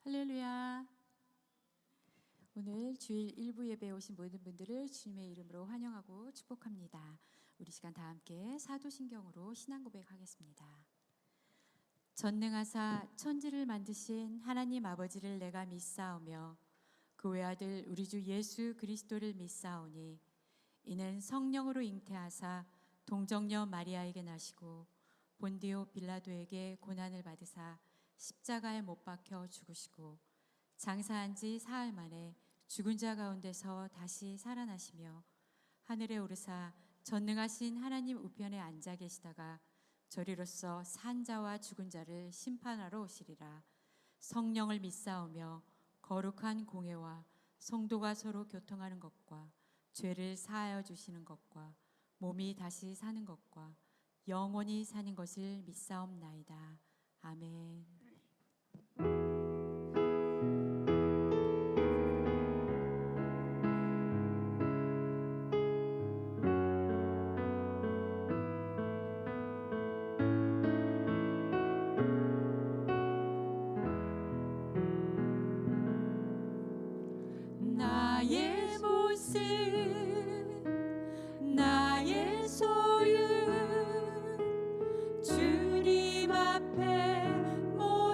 할렐루야. 오늘 주일 일부 예배에 오신 모든 분들을 주님의 이름으로 환영하고 축복합니다. 우리 시간 다 함께 사도신경으로 신앙 고백하겠습니다. 전능하사 천지를 만드신 하나님 아버지를 내가 믿사오며 그 외아들 우리 주 예수 그리스도를 믿사오니 이는 성령으로 잉태하사 동정녀 마리아에게 나시고 본디오 빌라도에게 고난을 받으사 십자가에 못 박혀 죽으시고 장사한 지 사흘 만에 죽은 자 가운데서 다시 살아나시며 하늘에 오르사 전능하신 하나님 우편에 앉아 계시다가 저리로서 산 자와 죽은 자를 심판하러 오시리라. 성령을 믿사오며 거룩한 공회와 성도가 서로 교통하는 것과 죄를 사하여 주시는 것과 몸이 다시 사는 것과 영원히 사는 것을 믿사옵나이다. 아멘. 나의 모습 나의 소유 주님 앞에 모두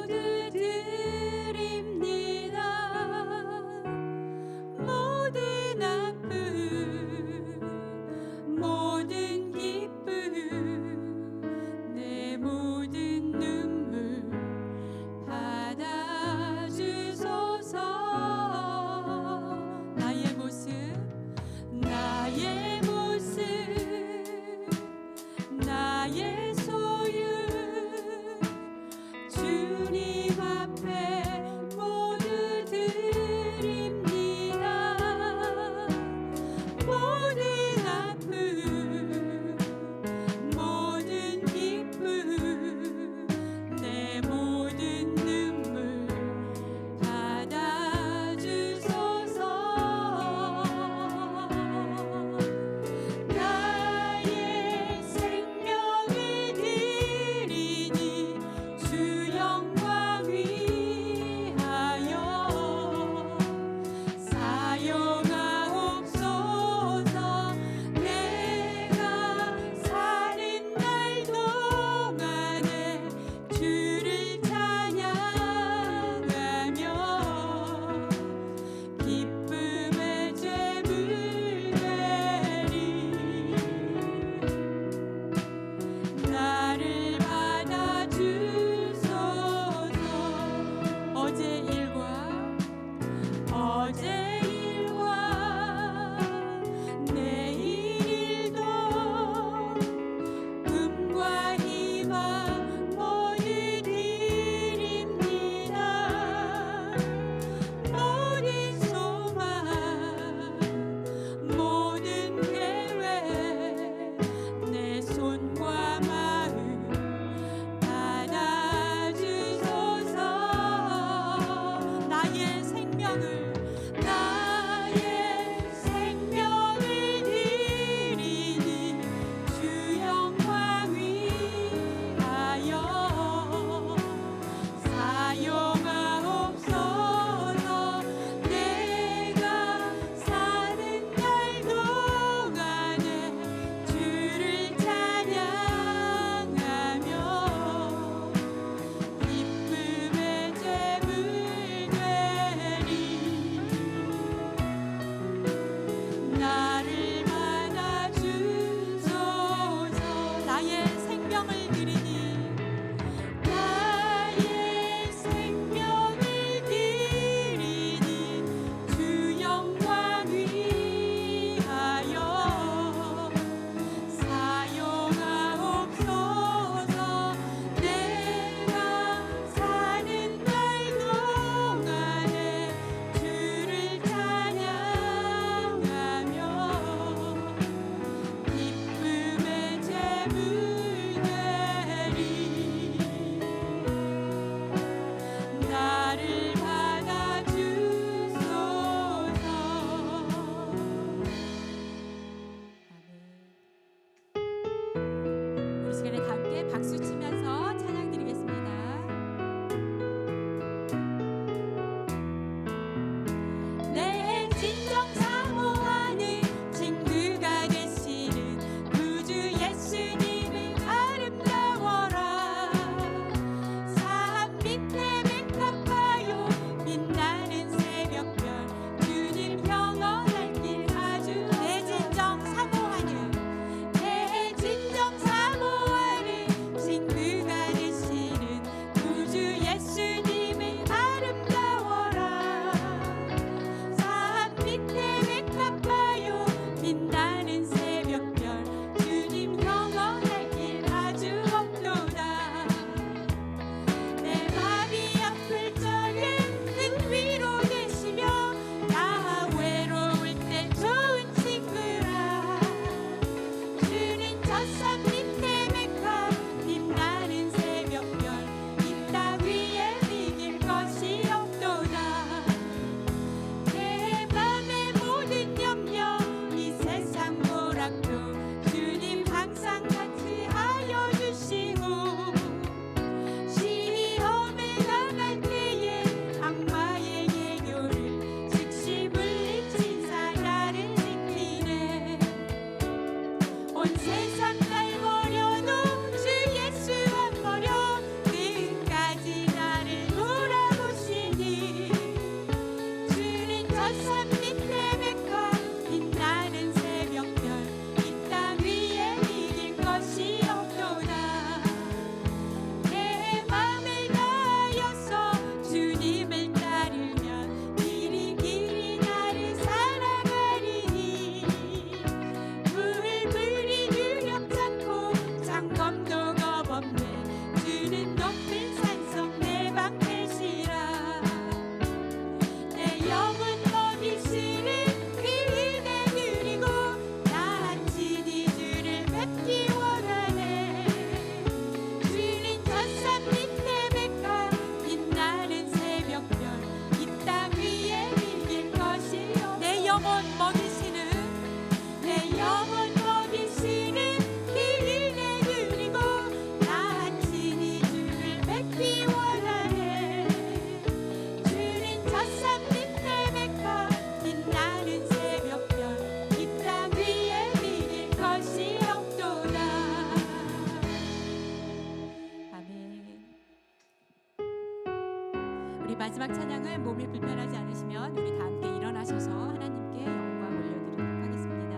마지막 찬양은 몸이 불편하지 않으시면 우리 다 함께 일어나셔서 하나님께 영광 올려드리도록 하겠습니다.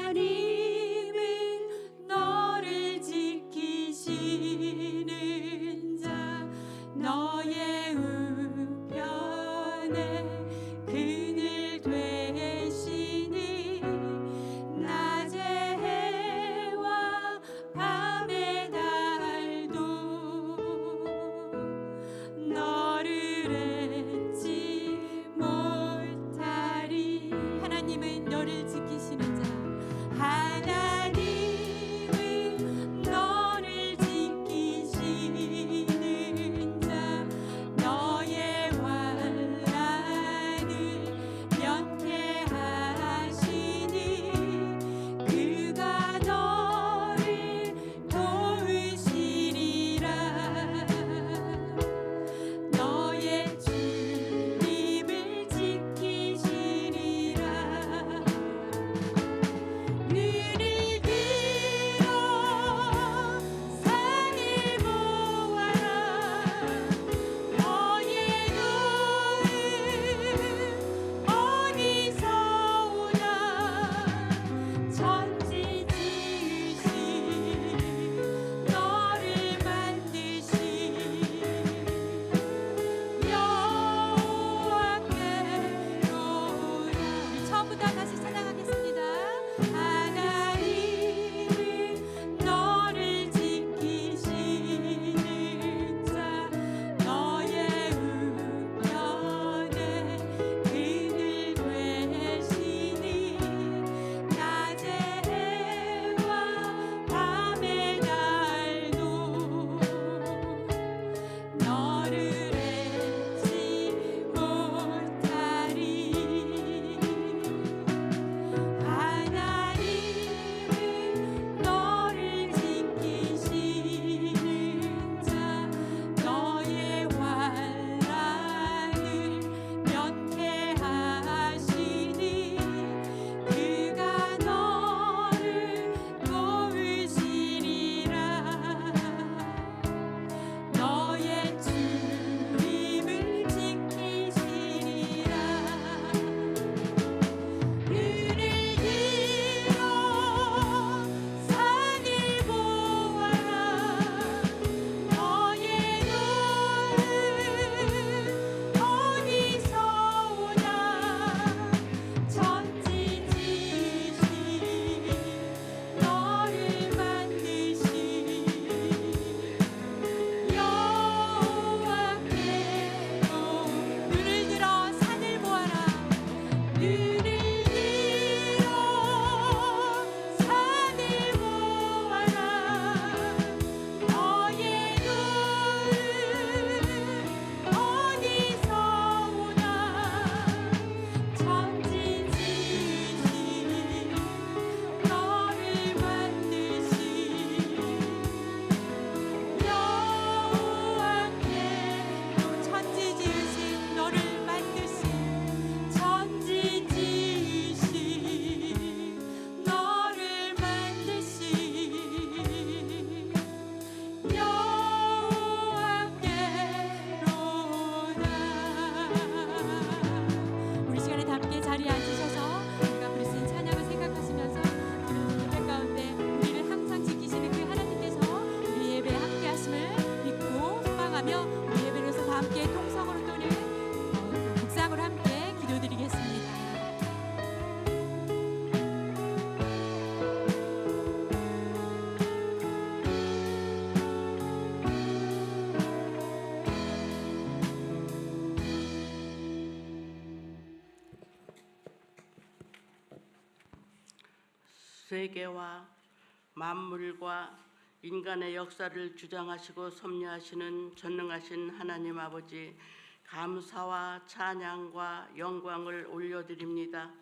하나님은 너를 지키시는 자, 너의 우편에 그늘 되시니 낮에 해와 밤의 달도 너를 잊지 못하리. 하나님은 너를 지키시는 자, 하나님은 너를 지키시는 자, 너의 환난을 면케하시니 그가 너를 도우시리라. 너의 주님을 지키시리라. 눈을 들어 산을 보아라. 너의 도움 어디서 오나. 천지 지으신 너를 만드신 여호와께로다. 우리 처음부터 다시 찬양하겠습니다. 하나님은 너를 지키시는 자, 너의 우편에 그늘 되시니 낮에 해와 밤의 달도 너를 잊지 못하리. 하나님은 너를 지키시는 자, 너의 환난을 면케하시니 그가 너를 도우시리라. 너의 주님을 지키시리라. 눈을 들어 산을 보아라. 너의 도움 어디서 오나. 천지 지으신 너를 만드신 여호와께로. 눈을 들어 산을 보아라. 눈을 들어 산을 보아라. 너의 도움 어디서 오나. 천지 지으신 너를 만드신 여호와께로. 천지 지으신 너를 만드신, 천지 지으신 너를 만드신 여호와께로다. 우리 시간에 함께 자리에 앉으셔서 우리가 부르신 찬양을 생각하시면서 드리는 예배 가운데 우리를 항상 지키시는 그 하나님께서 우리 예배에 함께 하심을 믿고 소망하며 우리 예배에서 다 함께 통성으로 또는 묵상으로 함께 기도드리겠습니다. 세계와 만물과 인간의 역사를 주장하시고 섭리하시는 전능하신 하나님 아버지, 감사와 찬양과 영광을 올려드립니다.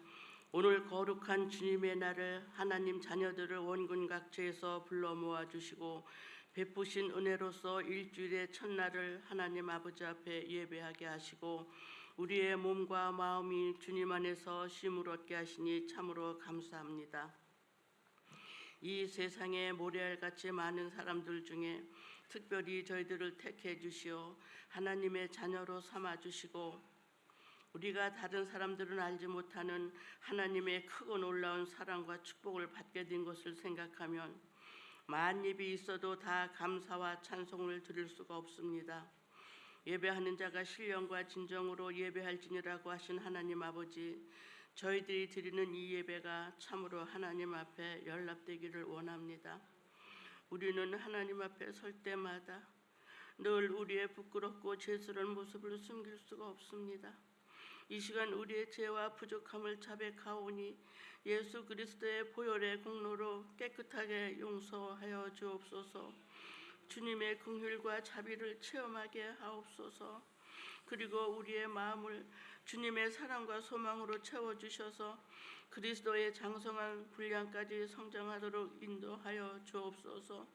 오늘 거룩한 주님의 날을 하나님 자녀들을 원군 각처에서 불러 모아주시고 베푸신 은혜로서 일주일의 첫날을 하나님 아버지 앞에 예배하게 하시고 우리의 몸과 마음이 주님 안에서 쉼을 얻게 하시니 참으로 감사합니다. 이 세상에 모래알같이 많은 사람들 중에 특별히 저희들을 택해 주시어 하나님의 자녀로 삼아 주시고 우리가 다른 사람들은 알지 못하는 하나님의 크고 놀라운 사랑과 축복을 받게 된 것을 생각하면 만입이 있어도 다 감사와 찬송을 드릴 수가 없습니다. 예배하는 자가 신령과 진정으로 예배할지니라고 하신 하나님 아버지, 저희들이 드리는 이 예배가 참으로 하나님 앞에 연락되기를 원합니다. 우리는 하나님 앞에 설 때마다 늘 우리의 부끄럽고 죄스러운 모습을 숨길 수가 없습니다. 이 시간 우리의 죄와 부족함을 자백하오니 예수 그리스도의 보혈의 공로로 깨끗하게 용서하여 주옵소서. 주님의 긍휼과 자비를 체험하게 하옵소서. 그리고 우리의 마음을 주님의 사랑과 소망으로 채워주셔서 그리스도의 장성한 분량까지 성장하도록 인도하여 주옵소서.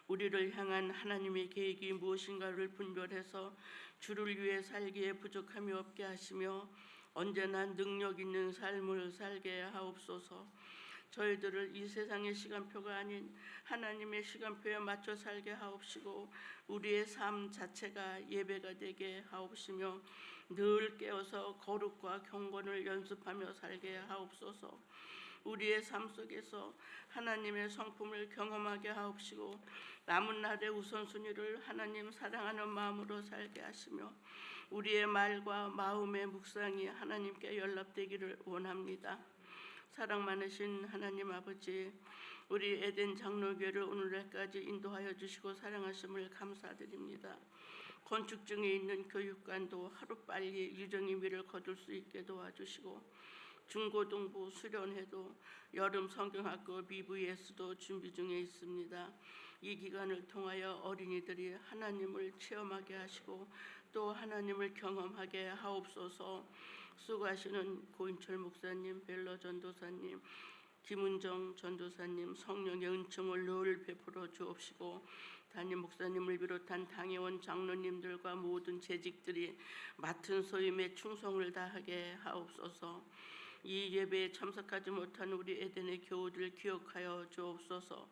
우리를 향한 하나님의 계획이 무엇인가를 분별해서 주를 위해 살기에 부족함이 없게 하시며 언제나 능력 있는 삶을 살게 하옵소서. 저희들을 이 세상의 시간표가 아닌 하나님의 시간표에 맞춰 살게 하옵시고 우리의 삶 자체가 예배가 되게 하옵시며 늘 깨어서 거룩과 경건을 연습하며 살게 하옵소서. 우리의 삶 속에서 하나님의 성품을 경험하게 하옵시고 남은 날의 우선순위를 하나님 사랑하는 마음으로 살게 하시며 우리의 말과 마음의 묵상이 하나님께 연락되기를 원합니다. 사랑 많으신 하나님 아버지, 우리 에덴 장로교회를 오늘날까지 인도하여 주시고 사랑하심을 감사드립니다. 건축 중에 있는 교육관도 하루빨리 유정의 미를 거둘 수 있게 도와주시고 중고등부 수련회도 여름 성경학교 BVS도 준비 중에 있습니다. 이 기간을 통하여 어린이들이 하나님을 체험하게 하시고 또 하나님을 경험하게 하옵소서. 수고하시는 고인철 목사님, 벨러 전도사님, 김은정 전도사님 성령의 은총을 늘 베풀어 주옵시고 담임 목사님을 비롯한 당회원 장로님들과 모든 재직들이 맡은 소임에 충성을 다하게 하옵소서. 이 예배에 참석하지 못한 우리 에덴의 교우들 기억하여 주옵소서.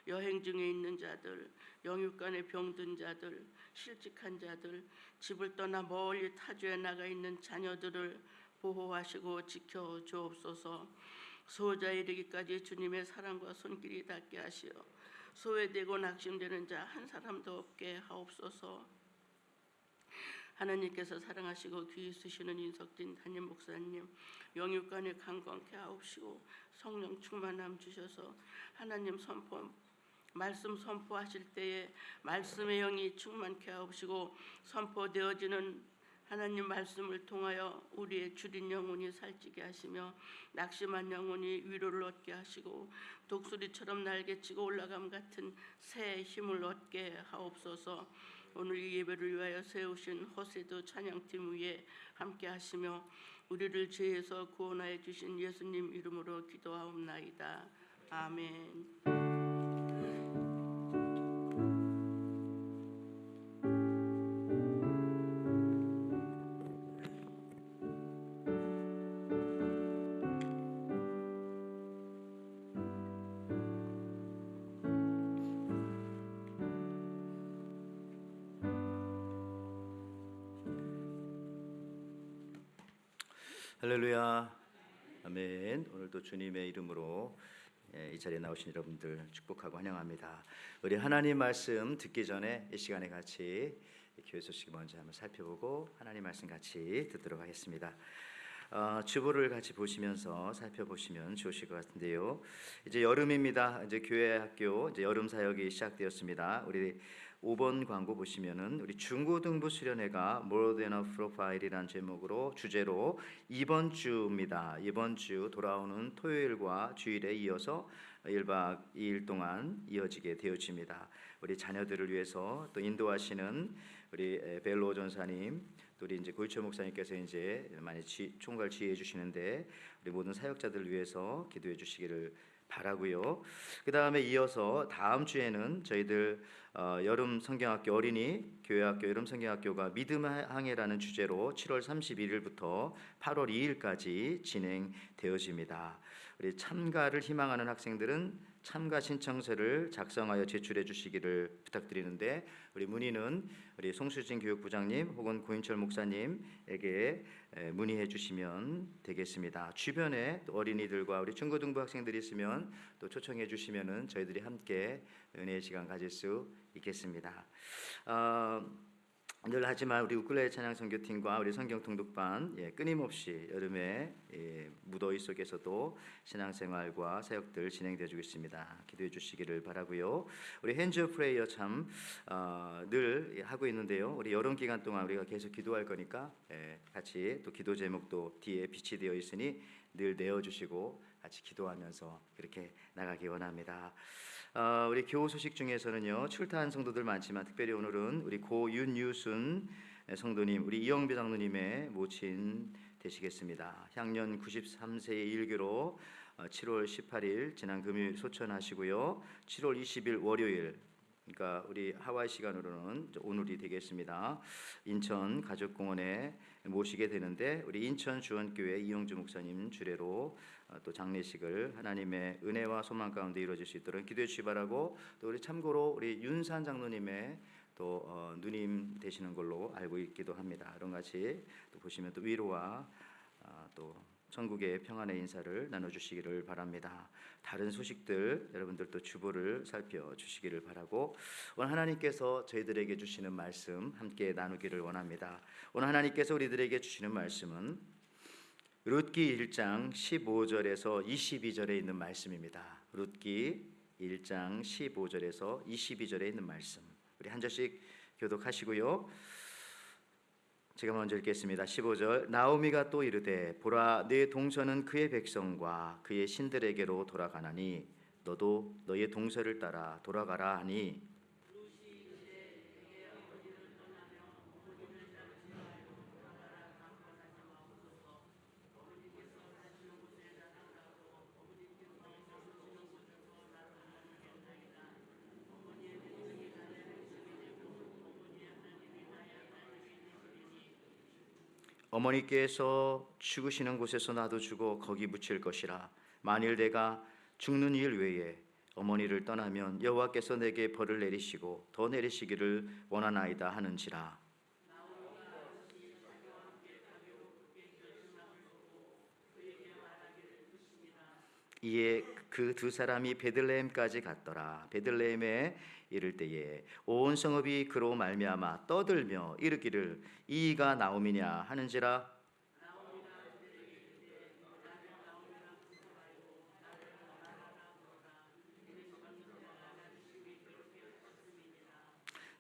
여행 중에 있는 자들, 영육간에 병든 자들, 실직한 자들, 집을 떠나 멀리 타주에 나가 있는 자녀들을 보호하시고 지켜 주옵소서. 소호자에 이르기까지 주님의 사랑과 손길이 닿게 하시어 소외되고 낙심되는 자 한 사람도 없게 하옵소서. 하나님께서 사랑하시고 귀 있으시는 인석진 담임 목사님 영육간에 강건케 하옵시고 성령 충만함 주셔서 하나님 말씀 선포하실 때에 말씀의 영이 충만케 하옵시고 선포되어지는 하나님 말씀을 통하여 우리의 주린 영혼이 살찌게 하시며 낙심한 영혼이 위로를 얻게 하시고 독수리처럼 날개치고 올라감 같은 새 힘을 얻게 하옵소서. 오늘 이 예배를 위하여 세우신 호세도 찬양팀 위에 함께 하시며 우리를 죄에서 구원하여 주신 예수님 이름으로 기도하옵나이다. 아멘. 할렐루야, 아멘. 오늘도 주님의 이름으로 이 자리에 나오신 여러분들 축복하고 환영합니다. 우리 하나님 말씀 듣기 전에 이 시간에 같이 교회 소식 먼저 한번 살펴보고 하나님 말씀 같이 듣도록 하겠습니다. 주보를 같이 보시면서 살펴보시면 좋으실 것 같은데요. 이제 여름입니다. 이제 교회 학교 이제 여름 사역이 시작되었습니다. 우리 5번 광고 보시면은 우리 중고등부 수련회가 More Than a Profile이라는 제목으로 주제로 이번 주입니다. 이번 주 돌아오는 토요일과 주일에 이어서 1박 2일 동안 이어지게 되어집니다. 우리 자녀들을 위해서 또 인도하시는 우리 벨로 전사님, 또 우리 이제 고일철 목사님께서 이제 많이 총괄 지휘해 주시는데 우리 모든 사역자들을 위해서 기도해 주시기를 바라고요. 그 다음에 이어서 다음 주에는 저희들 여름 성경학교 어린이 교회학교 여름 성경학교가 믿음의 항해라는 주제로 7월 31일부터 8월 2일까지 진행되어집니다. 우리 우리 참가를 희망하는 학생들은 참가 신청서를 작성하여 제출해 주시기를 부탁드리는데, 우리 문의는 우리 송수진 교육부장님 혹은 고인철 목사님에게 문의해 주시면 되겠습니다. 주변에 또 어린이들과 우리 중고등부 학생들이 있으면 또 초청해 주시면은 저희들이 함께 은혜의 시간 가질 수 있겠습니다. 늘 하지만 우리 우쿨렐레 찬양 선교팀과 우리 성경 통독반 끊임없이 여름에 무더위 속에서도 신앙생활과 사역들 진행되어지고 있습니다. 기도해 주시기를 바라고요. 우리 핸즈 프레이어 참 늘 하고 있는데요. 우리 여름 기간 동안 우리가 계속 기도할 거니까 같이 또 기도 제목도 뒤에 빛이 되어 있으니 늘 내어주시고 같이 기도하면서 그렇게 나가기 원합니다. 우리 교우 소식 중에서는요, 출타한 성도들 많지만 특별히 오늘은 우리 고윤유순 성도님, 우리 이영배 장로님의 모친 되시겠습니다. 향년 93세의 일교로 7월 18일 지난 금요일 소천하시고요. 7월 20일 월요일, 그러니까 우리 하와이 시간으로는 오늘이 되겠습니다. 인천 가족공원에 모시게 되는데, 우리 인천 주원교회 이용주 목사님 주례로 또 장례식을 하나님의 은혜와 소망 가운데 이루어질 수 있도록 기도해 주시 바라고, 또 우리 참고로 우리 윤산 장로님의 또 누님 되시는 걸로 알고 있기도 합니다. 이런 같이 또 보시면 또 위로와 또 천국의 평안의 인사를 나눠주시기를 바랍니다. 다른 소식들 여러분들 또 주보를 살펴주시기를 바라고, 오늘 하나님께서 저희들에게 주시는 말씀 함께 나누기를 원합니다. 오늘 하나님께서 우리들에게 주시는 말씀은 룻기 1장 15절에서 22절에 있는 말씀입니다. 룻기 1장 15절에서 22절에 있는 말씀, 우리 한 절씩 교독하시고요. 제가 먼저 읽겠습니다. 15절. 나오미가 또 이르되 보라, 네 동서는 그의 백성과 그의 신들에게로 돌아가나니 너도 너의 동서를 따라 돌아가라 하니, 어머니께서 죽으시는 곳에서 나도 죽어 거기 묻힐 것이라. 만일 내가 죽는 일 외에 어머니를 떠나면 여호와께서 내게 벌을 내리시고 더 내리시기를 원하나이다 하는지라. 이에 그 두 사람이 베들레헴까지 갔더라. 베들레헴에 이를 때에 온 성읍이 그로 말미암아 떠들며 이르기를 이가 나오미냐 하는지라.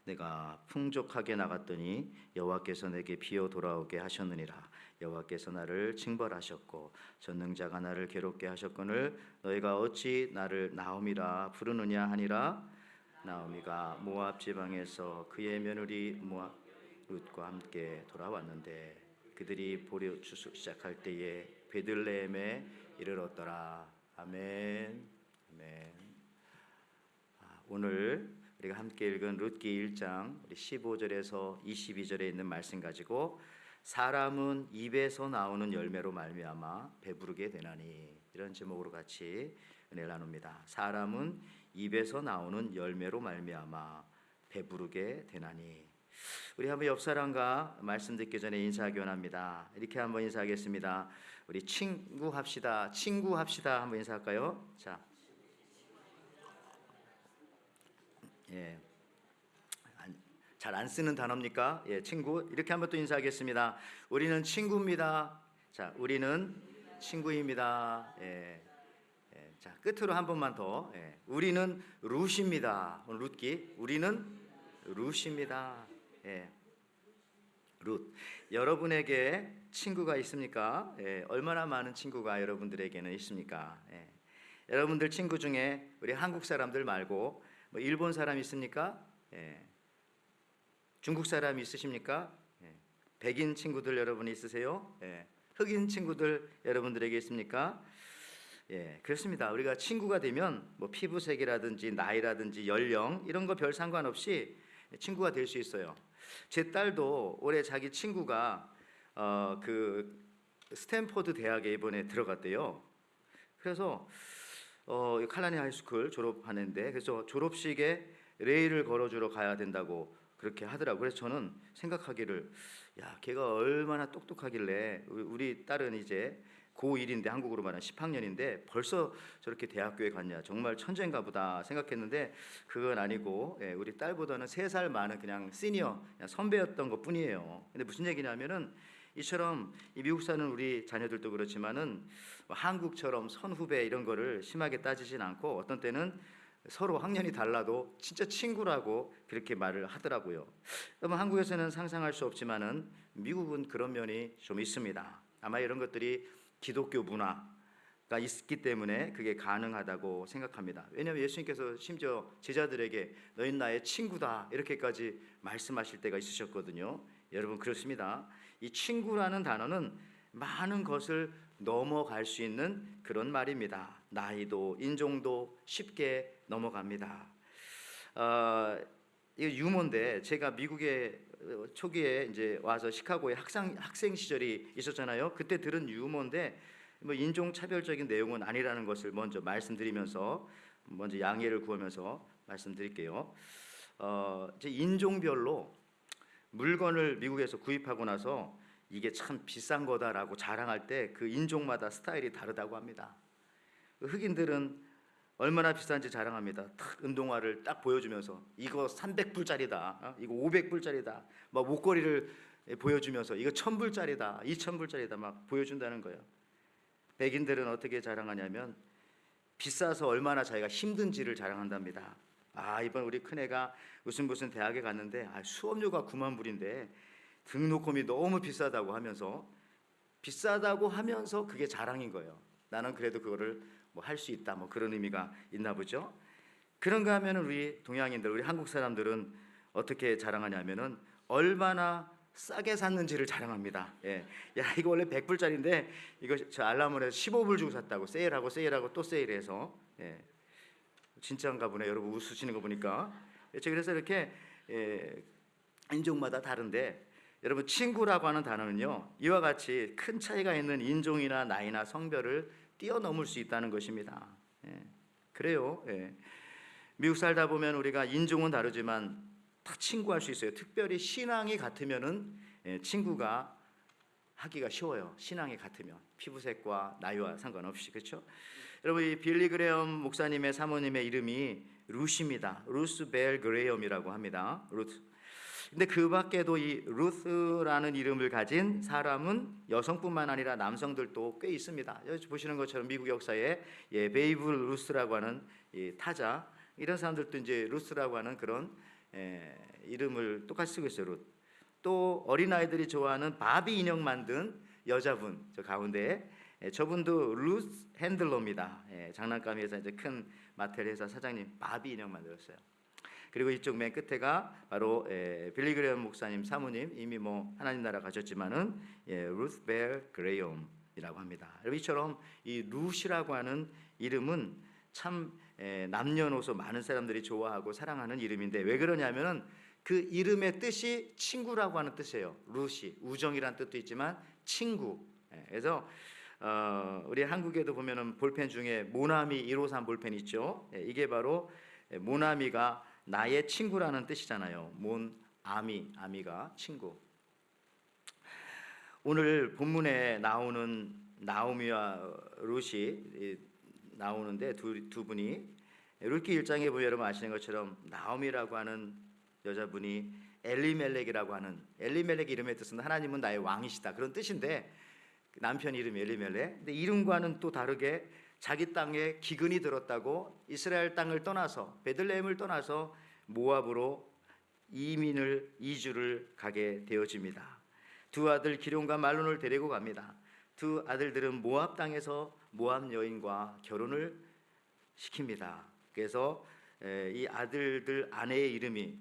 내가 풍족하게 나갔더니 여호와께서 내게 비어 돌아오게 하셨느니라. 여호와께서 나를 징벌하셨고 전능자가 나를 괴롭게 하셨거늘 너희가 어찌 나를 나오미라 부르느냐 하니라. 나오미가 모압 지방에서 그의 며느리 모압 룻과 함께 돌아왔는데 그들이 보려 추수 시작할 때에 베들레헴에 이르렀더라. 아멘. 아멘. 오늘 우리가 함께 읽은 룻기 1장 15절에서 22절에 있는 말씀 가지고 사람은 입에서 나오는 열매로 말미암아 배부르게 되나니, 이런 제목으로 같이 은혜를 나눕니다. 사람은 입에서 나오는 열매로 말미암아 배부르게 되나니. 우리 한번 옆 사람과 말씀 듣기 전에 인사하기 원합니다. 이렇게 한번 인사하겠습니다. 우리 친구 합시다. 친구 합시다. 한번 인사할까요? 자, 예, 잘 안 쓰는 단어입니까? 예, 친구. 이렇게 한번 또 인사하겠습니다. 우리는 친구입니다. 자, 우리는 친구입니다. 예, 예, 자, 끝으로 한 번만 더. 예, 우리는 룻입니다. 오늘 룻기. 우리는 룻입니다. 예, 룻. 여러분에게 친구가 있습니까? 예, 얼마나 많은 친구가 여러분들에게는 있습니까? 예, 여러분들 친구 중에 우리 한국 사람들 말고 뭐 일본 사람 있습니까? 예. 중국 사람 있으십니까? 예. 백인 친구들 여러분 있으세요? 예. 흑인 친구들 여러분들에게 있습니까? 예, 그렇습니다. 우리가 친구가 되면 뭐 피부색이라든지 나이라든지 연령 이런 거 별 상관없이 친구가 될 수 있어요. 제 딸도 올해 자기 친구가 그 스탠포드 대학에 이번에 들어갔대요. 그래서 칼라니 하이스쿨 졸업하는데 그래서 졸업식에 레일을 걸어주러 가야 된다고 그렇게 하더라고요. 그래서 저는 생각하기를 야, 걔가 얼마나 똑똑하길래 우리 딸은 이제 고1인데 한국으로 말하면 10학년인데 벌써 저렇게 대학교에 갔냐, 정말 천재인가 보다 생각했는데 그건 아니고 우리 딸보다는 3살 많은 그냥 시니어, 그냥 선배였던 것 뿐이에요. 근데 무슨 얘기냐면은 이처럼 이 미국 사는 우리 자녀들도 그렇지만은 한국처럼 선후배 이런 거를 심하게 따지진 않고 어떤 때는 서로 학년이 달라도 진짜 친구라고 그렇게 말을 하더라고요. 여러분, 한국에서는 상상할 수 없지만은 미국은 그런 면이 좀 있습니다. 아마 이런 것들이 기독교 문화가 있기 때문에 그게 가능하다고 생각합니다. 왜냐하면 예수님께서 심지어 제자들에게 너희는 나의 친구다 이렇게까지 말씀하실 때가 있으셨거든요. 여러분, 그렇습니다. 이 친구라는 단어는 많은 것을 넘어갈 수 있는 그런 말입니다. 나이도 인종도 쉽게 넘어갑니다. 이거 유머인데 제가 미국에 초기에 이제 와서 시카고에 학생 시절이 있었잖아요. 그때 들은 유머인데 뭐 인종 차별적인 내용은 아니라는 것을 먼저 말씀드리면서 먼저 양해를 구하면서 말씀드릴게요. 이제 인종별로 물건을 미국에서 구입하고 나서 이게 참 비싼 거다라고 자랑할 때 그 인종마다 스타일이 다르다고 합니다. 흑인들은 얼마나 비싼지 자랑합니다. 탁 운동화를 딱 보여주면서 이거 300불짜리다, 이거 500불짜리다, 막 목걸이를 보여주면서 이거 1000불짜리다, 2000불짜리다 막 보여준다는 거예요. 백인들은 어떻게 자랑하냐면 비싸서 얼마나 자기가 힘든지를 자랑한답니다. 이번 우리 큰애가 무슨 대학에 갔는데 수업료가 9만 불인데 등록금이 너무 비싸다고 하면서 그게 자랑인 거예요. 나는 그래도 그거를 뭐 할 수 있다, 뭐 그런 의미가 있나 보죠. 그런가 하면 우리 동양인들, 우리 한국 사람들은 어떻게 자랑하냐면은 얼마나 싸게 샀는지를 자랑합니다. 야, 이거 원래 100불짜리인데 이거 저 알람을 해서 15불 주고 샀다고 세일하고 또 세일해서. 진짜인가 보네. 여러분 웃으시는 거 보니까. 그래서 이렇게 인종마다 다른데 여러분, 친구라고 하는 단어는요, 이와 같이 큰 차이가 있는 인종이나 나이나 성별을 뛰어넘을 수 있다는 것입니다. 그래요. 미국 살다 보면 우리가 인종은 다르지만 다 친구할 수 있어요. 특별히 신앙이 같으면은 친구가 하기가 쉬워요. 신앙이 같으면 피부색과 나이와 상관없이. 그렇죠? 여러분, 이 빌리 그레엄 목사님의 사모님의 이름이 루시입니다. 루스 벨 그레엄이라고 합니다. 루스. 근데 그 밖에도 이 루스라는 이름을 가진 사람은 여성뿐만 아니라 남성들도 꽤 있습니다. 여기 보시는 것처럼 미국 역사에 베이브 루스라고 하는 이 타자, 이런 사람들도 이제 루스라고 하는 그런 이름을 똑같이 쓰고 있어요. 루스. 또 어린아이들이 좋아하는 바비 인형 만든 여자분, 저 가운데 저분도 루스 핸들러입니다. 장난감에서 이제 큰 마텔 회사 사장님 바비 인형 만들었어요. 그리고 이쪽 맨 끝에가 바로 빌리 그레엄 목사님 사모님, 이미 뭐 하나님 나라 가셨지만은 루스 벨 그레엄이라고 합니다. 이처럼 이 루시라고 하는 이름은 참 남녀노소 많은 사람들이 좋아하고 사랑하는 이름인데 왜 그러냐면은 그 이름의 뜻이 친구라고 하는 뜻이에요. 루시, 우정이란 뜻도 있지만 친구. 그래서 우리 한국에도 보면은 볼펜 중에 모나미 153 볼펜 있죠. 이게 바로 모나미가 나의 친구라는 뜻이잖아요. 아미가 친구. 오늘 본문에 나오는 나오미와 룻이 나오는데 두 분이 룻기 1장에 보면 여러분 아시는 것처럼 나오미라고 하는 여자분이 엘리멜렉이라고 하는, 엘리멜렉 이름의 뜻은 하나님은 나의 왕이시다 그런 뜻인데 남편 이름이 엘리멜렉. 근데 이름과는 또 다르게 자기 땅에 기근이 들었다고 이스라엘 땅을 떠나서 베들레헴을 떠나서 모압으로 이주를 가게 되어집니다. 두 아들 기럯과 말론을 데리고 갑니다. 두 아들들은 모압 땅에서 모압 여인과 결혼을 시킵니다. 그래서 이 아들들 아내의 이름이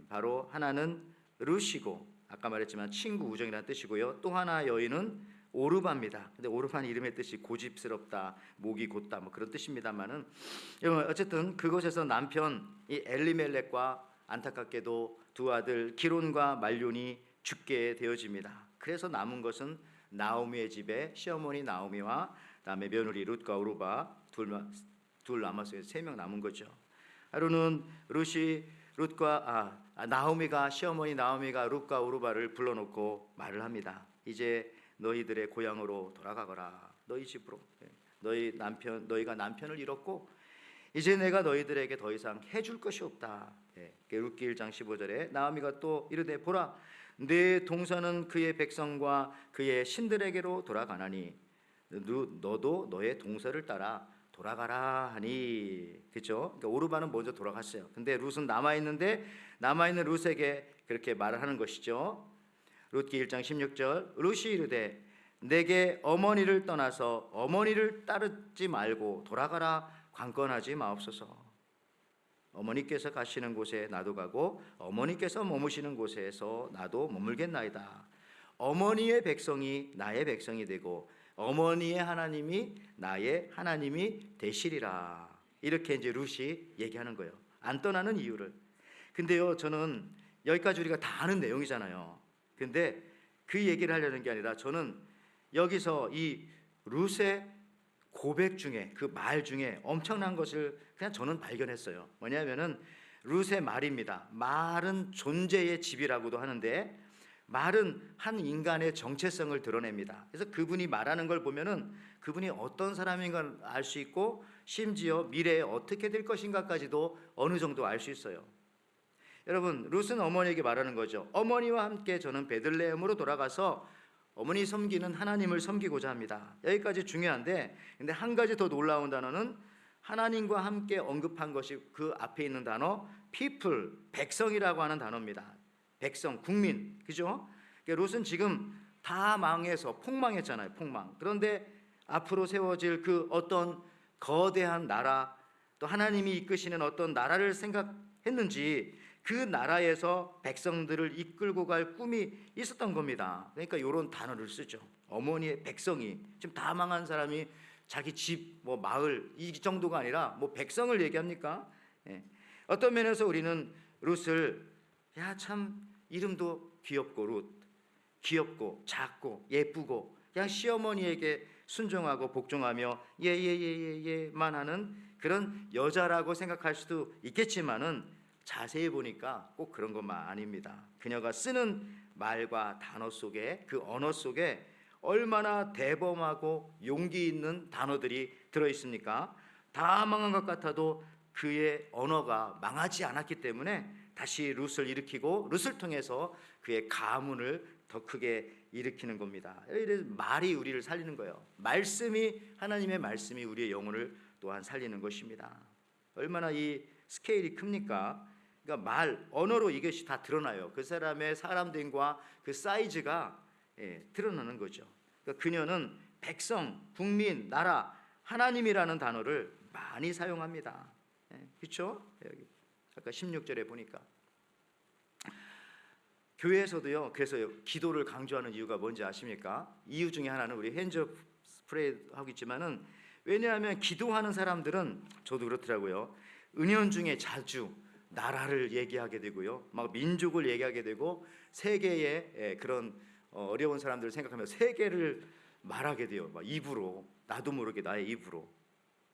바로 하나는 룻이고 아까 말했지만 친구, 우정이라는 뜻이고요. 또 하나 여인은 오르바입니다. 근데 오르바는 이름의 뜻이 고집스럽다, 목이 곧다 뭐 그런 뜻입니다만은 어쨌든 그곳에서 남편 이 엘리멜렉과 안타깝게도 두 아들 기론과 말론이 죽게 되어집니다. 그래서 남은 것은 나오미의 집에 시어머니 나오미와 다음에 며느리 룻과 오르바 둘 남았어요. 3명 남은 거죠. 하루는 나오미가 시어머니 나오미가 룻과 오르바를 불러놓고 말을 합니다. 이제 너희들의 고향으로 돌아가거라. 너희 집으로. 너희가 남편을 잃었고 이제 내가 너희들에게 더 이상 해줄 것이 없다. 룻기 1장 15절에 나오미가 또 이르되 보라 내 동서는 그의 백성과 그의 신들에게로 돌아가나니 너도 너의 동서를 따라 돌아가라 하니. 그렇죠? 그러니까 오르바는 먼저 돌아갔어요. 근데 룻은 남아있는데 남아있는 룻에게 그렇게 말을 하는 것이죠. 룻기 1장 16절 룻이 이르되 내게 어머니를 떠나서 어머니를 따르지 말고 돌아가라 관건하지 마옵소서. 어머니께서 가시는 곳에 나도 가고 어머니께서 머무시는 곳에서 나도 머물겠나이다. 어머니의 백성이 나의 백성이 되고 어머니의 하나님이 나의 하나님이 되시리라. 이렇게 이제 룻이 얘기하는 거예요. 안 떠나는 이유를. 근데요, 저는 여기까지 우리가 다 아는 내용이잖아요. 근데 그 얘기를 하려는 게 아니라 저는 여기서 이 룻의 고백 중에 그 말 중에 엄청난 것을 그냥 저는 발견했어요. 뭐냐면은 룻의 말입니다. 말은 존재의 집이라고도 하는데 말은 한 인간의 정체성을 드러냅니다. 그래서 그분이 말하는 걸 보면은 그분이 어떤 사람인 걸 알 수 있고 심지어 미래에 어떻게 될 것인가까지도 어느 정도 알 수 있어요. 여러분, 룻은 어머니에게 말하는 거죠. 어머니와 함께 저는 베들레헴으로 돌아가서 어머니 섬기는 하나님을 섬기고자 합니다. 여기까지 중요한데, 근데 한 가지 더 놀라운 단어는 하나님과 함께 언급한 것이 그 앞에 있는 단어 people, 백성이라고 하는 단어입니다. 백성, 국민, 그죠? 그러니까 룻은 지금 다 망해서 폭망했잖아요. 폭망. 그런데 앞으로 세워질 그 어떤 거대한 나라, 또 하나님이 이끄시는 어떤 나라를 생각했는지 그 나라에서 백성들을 이끌고 갈 꿈이 있었던 겁니다. 그러니까 이런 단어를 쓰죠. 어머니의 백성이 지금 다 망한 사람이 자기 집, 뭐 마을 이 정도가 아니라 뭐 백성을 얘기합니까? 어떤 면에서 우리는 룻을 참 이름도 귀엽고 룻, 귀엽고 작고 예쁘고 그냥 시어머니에게 순종하고 복종하며 예예예예예만 하는 그런 여자라고 생각할 수도 있겠지만은 자세히 보니까 꼭 그런 것만 아닙니다. 그녀가 쓰는 말과 단어 속에 그 언어 속에 얼마나 대범하고 용기 있는 단어들이 들어 있습니까? 다 망한 것 같아도 그의 언어가 망하지 않았기 때문에 다시 룻을 일으키고 룻을 통해서 그의 가문을 더 크게 일으키는 겁니다. 이래서 말이 우리를 살리는 거예요. 하나님의 말씀이 우리의 영혼을 또한 살리는 것입니다. 얼마나 이 스케일이 큽니까? 그러니까 언어로 이것이 다 드러나요. 그 사람의 사람됨과 그 사이즈가 드러나는 거죠. 그러니까 그녀는 백성, 국민, 나라, 하나님이라는 단어를 많이 사용합니다. 그렇죠? 여기 아까 16절에 보니까 교회에서도요. 그래서 기도를 강조하는 이유가 뭔지 아십니까? 이유 중에 하나는 우리 핸즈업 프레이 하고 있지만은 왜냐하면 기도하는 사람들은 저도 그렇더라고요. 은연중에 자주 나라를 얘기하게 되고요, 막 민족을 얘기하게 되고 세계의 그런 어려운 사람들을 생각하며 세계를 말하게 돼요. 막 입으로 나도 모르게 나의 입으로.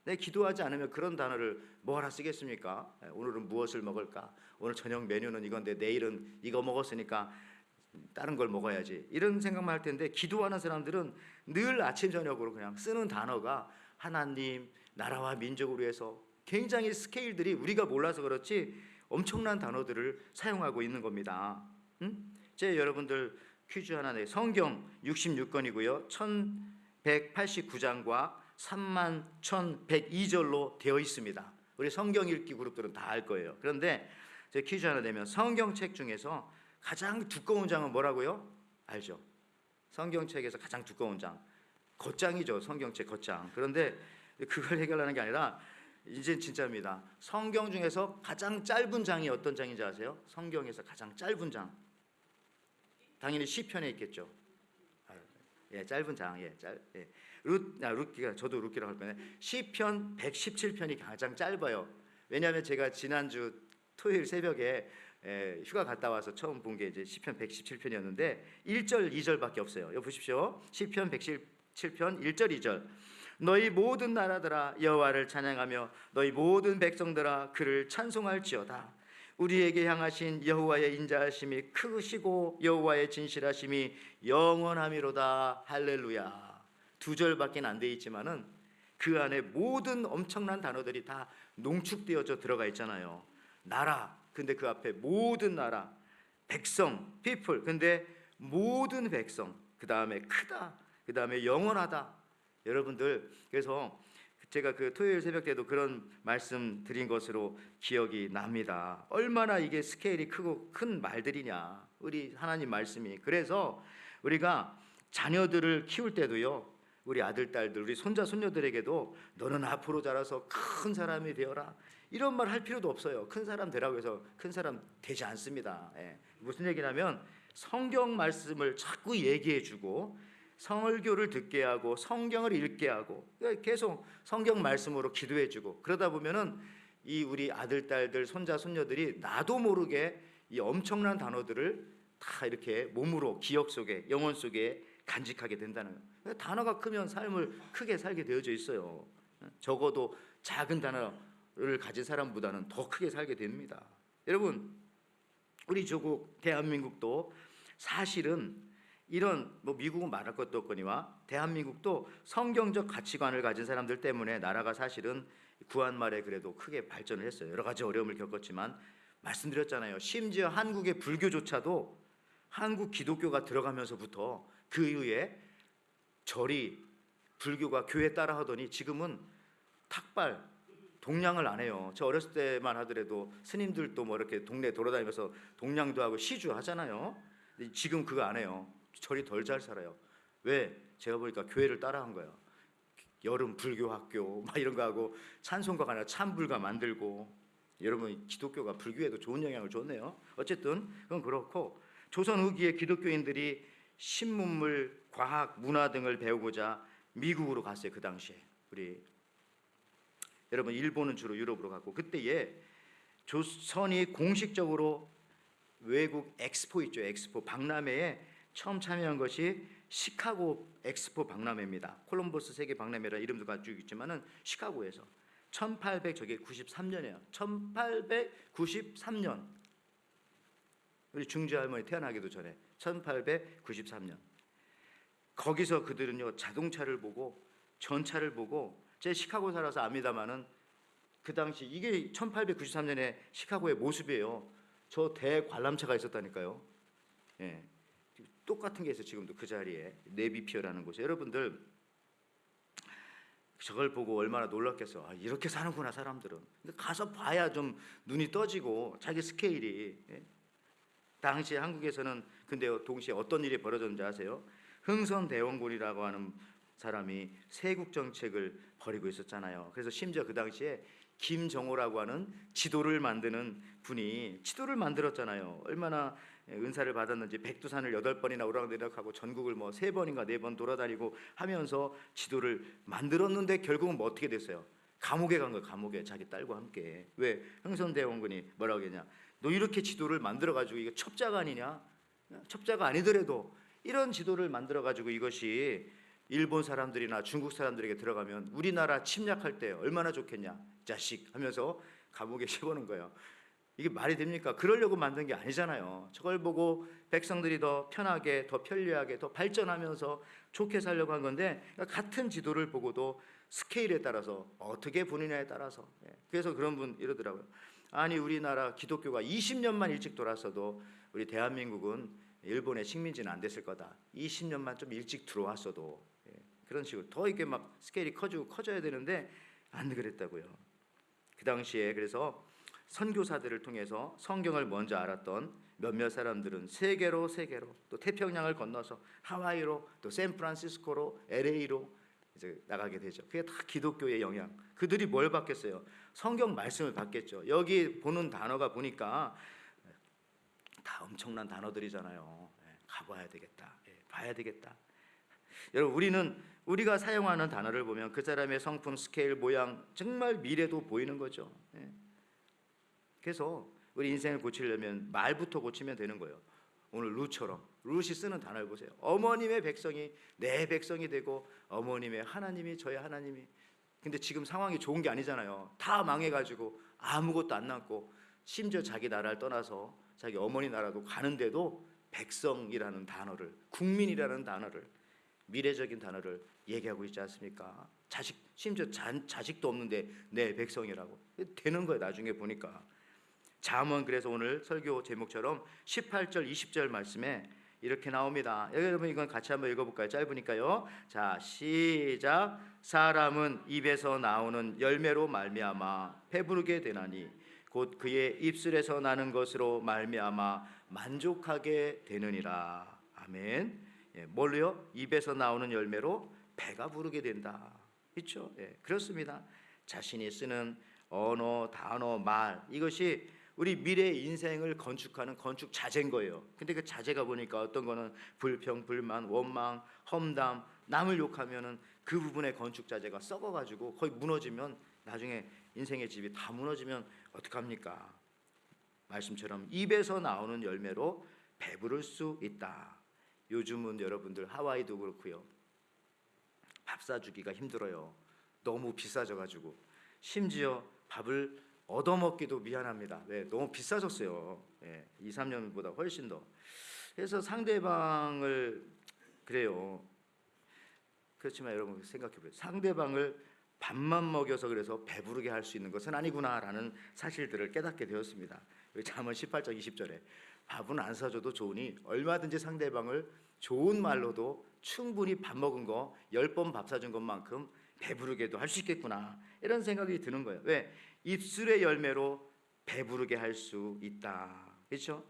내 기도하지 않으면 그런 단어를 뭐하러 쓰겠습니까? 오늘은 무엇을 먹을까? 오늘 저녁 메뉴는 이건데 내일은 이거 먹었으니까 다른 걸 먹어야지. 이런 생각만 할 텐데 기도하는 사람들은 늘 아침 저녁으로 그냥 쓰는 단어가 하나님, 나라와 민족을 위해서 굉장히 스케일들이 우리가 몰라서 그렇지 엄청난 단어들을 사용하고 있는 겁니다. 제 여러분들 퀴즈 하나 내요. 성경 66권이고요. 1189장과 31,102절로 되어 있습니다. 우리 성경 읽기 그룹들은 다 알 거예요. 그런데 제 퀴즈 하나 내면 성경책 중에서 가장 두꺼운 장은 뭐라고요? 알죠? 성경책에서 가장 두꺼운 장. 겉장이죠. 성경책 겉장. 그런데 그걸 해결하는 게 아니라 이제 진짜입니다. 성경 중에서 가장 짧은 장이 어떤 장인지 아세요? 성경에서 가장 짧은 장. 당연히 시편에 있겠죠. 짧은 장. 룻기가 저도 룻기라고 할 거예요. 시편 117편이 가장 짧아요. 왜냐하면 제가 지난주 토요일 새벽에 휴가 갔다 와서 처음 본 게 이제 시편 117편이었는데 1절, 2절밖에 없어요. 여기 보십시오. 시편 117편 1절, 2절. 너희 모든 나라들아 여호와를 찬양하며 너희 모든 백성들아 그를 찬송할지어다. 우리에게 향하신 여호와의 인자하심이 크시고 여호와의 진실하심이 영원함이로다. 할렐루야. 두 절밖에 안 돼 있지만은 그 안에 모든 엄청난 단어들이 다 농축되어져 들어가 있잖아요. 나라, 근데 그 앞에 모든 나라, 백성, people, 근데 모든 백성, 그 다음에 크다, 그 다음에 영원하다. 여러분들, 그래서 제가 그 토요일 새벽 때도 그런 말씀 드린 것으로 기억이 납니다. 얼마나 이게 스케일이 크고 큰 말들이냐, 우리 하나님 말씀이. 그래서 우리가 자녀들을 키울 때도요, 우리 아들, 딸들, 우리 손자, 손녀들에게도 너는 앞으로 자라서 큰 사람이 되어라, 이런 말 할 필요도 없어요. 큰 사람 되라고 해서 큰 사람 되지 않습니다. 무슨 얘기냐면 성경 말씀을 자꾸 얘기해주고 설교를 듣게 하고 성경을 읽게 하고 계속 성경 말씀으로 기도해주고, 그러다 보면은 이 우리 아들, 딸들, 손자, 손녀들이 나도 모르게 이 엄청난 단어들을 다 이렇게 몸으로, 기억 속에, 영혼 속에 간직하게 된다는 거예요. 단어가 크면 삶을 크게 살게 되어져 있어요. 적어도 작은 단어를 가진 사람보다는 더 크게 살게 됩니다. 여러분, 우리 조국 대한민국도 사실은 이런 미국은 말할 것도 없거니와 대한민국도 성경적 가치관을 가진 사람들 때문에 나라가 사실은 구한말에 그래도 크게 발전을 했어요. 여러 가지 어려움을 겪었지만 말씀드렸잖아요. 심지어 한국의 불교조차도 한국 기독교가 들어가면서부터 그 이후에 절이 불교가 교회 따라 하더니 지금은 탁발 동냥을 안 해요. 저 어렸을 때만 하더라도 스님들도 이렇게 동네 돌아다니면서 동냥도 하고 시주 하잖아요. 지금 그거 안 해요. 절이 덜 잘 살아요. 왜? 제가 보니까 교회를 따라한 거예요. 여름 불교 학교 막 이런 거 하고 찬송가가 아니라 찬불가 만들고. 여러분, 기독교가 불교에도 좋은 영향을 줬네요. 어쨌든 그건 그렇고, 조선 후기에 기독교인들이 신문물, 과학, 문화 등을 배우고자 미국으로 갔어요. 그 당시에 우리 여러분, 일본은 주로 유럽으로 갔고, 그때에 조선이 공식적으로 외국 엑스포 있죠. 엑스포 박람회에 처음 참여한 것이 시카고 엑스포 박람회입니다. 콜럼버스 세계 박람회라 이름도 가지고 있지만은 시카고에서 1893년이에요. 1893년. 우리 중지 할머니 태어나기도 전에 1893년. 거기서 그들은요, 자동차를 보고 전차를 보고, 제 시카고 살아서 압니다마는 그 당시 이게 1893년에 시카고의 모습이에요. 저 대관람차가 있었다니까요. 예, 똑같은 게 있어요. 지금도 그 자리에 네비피어라는 곳에. 여러분들, 저걸 보고 얼마나 놀랐겠어. 아, 이렇게 사는구나 사람들은. 근데 가서 봐야 좀 눈이 떠지고 자기 스케일이. 예? 당시 한국에서는 근데 동시에 어떤 일이 벌어졌는지 아세요? 흥선대원군이라고 하는 사람이 세국 정책을 벌이고 있었잖아요. 그래서 심지어 그 당시에 김정호라고 하는 지도를 만드는 분이 지도를 만들었잖아요. 얼마나 은사를 받았는지 백두산을 8번이나 오락내락하고 전국을 3번인가 4번 돌아다니고 하면서 지도를 만들었는데 결국은 어떻게 됐어요? 감옥에 간 거예요. 감옥에, 자기 딸과 함께. 왜? 흥선대원군이 뭐라고 했냐? 너 이렇게 지도를 만들어가지고 이거 첩자가 아니냐? 첩자가 아니더라도 이런 지도를 만들어가지고 이것이 일본 사람들이나 중국 사람들에게 들어가면 우리나라 침략할 때 얼마나 좋겠냐, 자식 하면서 감옥에 집어넣은 거예요. 이게 말이 됩니까? 그러려고 만든 게 아니잖아요. 저걸 보고 백성들이 더 편하게, 더 편리하게, 더 발전하면서 좋게 살려고 한 건데, 같은 지도를 보고도 스케일에 따라서 어떻게 보느냐에 따라서. 그래서 그런 분 이러더라고요. 아니, 우리나라 기독교가 20년만 일찍 돌았어도 우리 대한민국은 일본의 식민지는 안 됐을 거다. 20년만 좀 일찍 들어왔어도. 그런 식으로 더 이렇게 막 스케일이 커지고 커져야 되는데 안 그랬다고요. 그 당시에 그래서 선교사들을 통해서 성경을 먼저 알았던 몇몇 사람들은 세계로 또 태평양을 건너서 하와이로, 또 샌프란시스코로, LA로 이제 나가게 되죠. 그게 다 기독교의 영향. 그들이 뭘 받겠어요? 성경 말씀을 받겠죠. 여기 보는 단어가 보니까 다 엄청난 단어들이잖아요. 가봐야 되겠다. 봐야 되겠다. 여러분, 우리가 사용하는 단어를 보면 그 사람의 성품, 스케일, 모양, 정말 미래도 보이는 거죠. 그래서 우리 인생을 고치려면 말부터 고치면 되는 거예요. 오늘 루처럼 룻이 쓰는 단어를 보세요. 어머님의 백성이 내 백성이 되고 어머님의 하나님이 저의 하나님이. 근데 지금 상황이 좋은 게 아니잖아요. 다 망해가지고 아무것도 안 남고 심지어 자기 나라를 떠나서 자기 어머니 나라도 가는데도 백성이라는 단어를, 국민이라는 단어를, 미래적인 단어를 얘기하고 있지 않습니까? 심지어 자식도 없는데 내 백성이라고 되는 거예요. 나중에 보니까. 잠언, 그래서 오늘 설교 제목처럼 18절 20절 말씀에 이렇게 나옵니다. 여러분 이건 같이 한번 읽어볼까요? 짧으니까요. 자, 시작. 사람은 입에서 나오는 열매로 말미암아 배부르게 되나니 곧 그의 입술에서 나는 것으로 말미암아 만족하게 되느니라. 아멘. 예, 뭘로요? 입에서 나오는 열매로 배가 부르게 된다. 그렇죠? 예, 그렇습니다. 자신이 쓰는 언어, 단어, 말, 이것이 우리 미래의 인생을 건축하는 건축 자재인 거예요. 근데 그 자재가 보니까 어떤 거는 불평, 불만, 원망, 험담, 남을 욕하면은 그 부분의 건축 자재가 썩어가지고 거의 무너지면 나중에 인생의 집이 다 무너지면 어떡합니까? 말씀처럼 입에서 나오는 열매로 배부를 수 있다. 요즘은 여러분들 하와이도 그렇고요. 밥 사주기가 힘들어요. 너무 비싸져가지고 심지어 밥을 얻어먹기도 미안합니다. 네, 너무 비싸졌어요. 2, 3년보다 훨씬 더. 그래서 상대방을 그래요. 그렇지만 여러분 생각해보세요. 상대방을 밥만 먹여서 그래서 배부르게 할 수 있는 것은 아니구나라는 사실들을 깨닫게 되었습니다. 잠언 18장 20절에 밥은 안 사줘도 좋으니 얼마든지 상대방을 좋은 말로도 충분히 밥 먹은 거 10번 밥 사준 것만큼 배부르게도 할 수 있겠구나 이런 생각이 드는 거예요. 왜? 입술의 열매로 배부르게 할 수 있다. 그렇죠?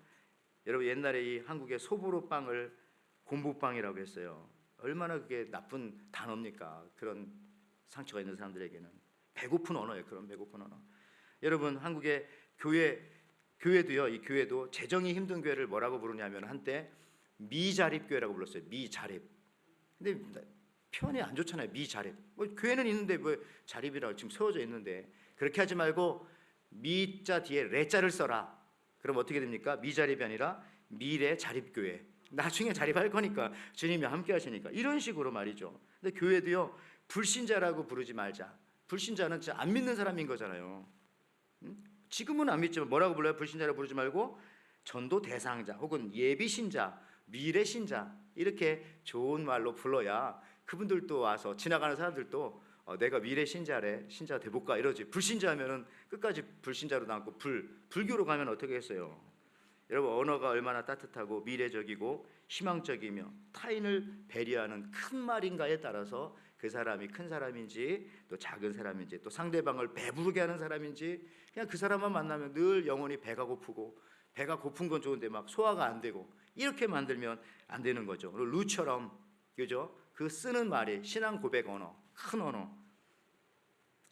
여러분 옛날에 이 한국의 소보로 빵을 곰보빵이라고 했어요. 얼마나 그게 나쁜 단어입니까? 그런 상처가 있는 사람들에게는 배고픈 언어예요. 그런 배고픈 언어. 여러분 한국의 교회도요. 이 교회도 재정이 힘든 교회를 뭐라고 부르냐면 한때 미자립 교회라고 불렀어요. 미자립. 근데 표현이 안 좋잖아요. 미자립. 교회는 있는데 뭐 자립이라고 지금 세워져 있는데 그렇게 하지 말고 미자 뒤에 레자를 써라. 그럼 어떻게 됩니까? 미자립이 아니라 미래 자립교회. 나중에 자립할 거니까 주님이 함께 하시니까 이런 식으로 말이죠. 근데 교회도요. 불신자라고 부르지 말자. 불신자는 진짜 안 믿는 사람인 거잖아요. 지금은 안 믿지만 뭐라고 불러요? 불신자라고 부르지 말고 전도 대상자 혹은 예비신자, 미래신자 이렇게 좋은 말로 불러야 그분들도 와서 지나가는 사람들도 내가 미래신자래, 신자 돼볼까 이러지. 불신자면은 끝까지 불신자로 남고 불교로 가면 어떻게 했어요? 여러분 언어가 얼마나 따뜻하고 미래적이고 희망적이며 타인을 배려하는 큰 말인가에 따라서 그 사람이 큰 사람인지 또 작은 사람인지 또 상대방을 배부르게 하는 사람인지 그냥 그 사람만 만나면 늘 영원히 배가 고프고 배가 고픈 건 좋은데 막 소화가 안 되고 이렇게 만들면 안 되는 거죠. 루처럼 그죠? 그 쓰는 말이 신앙 고백 언어, 큰 언어.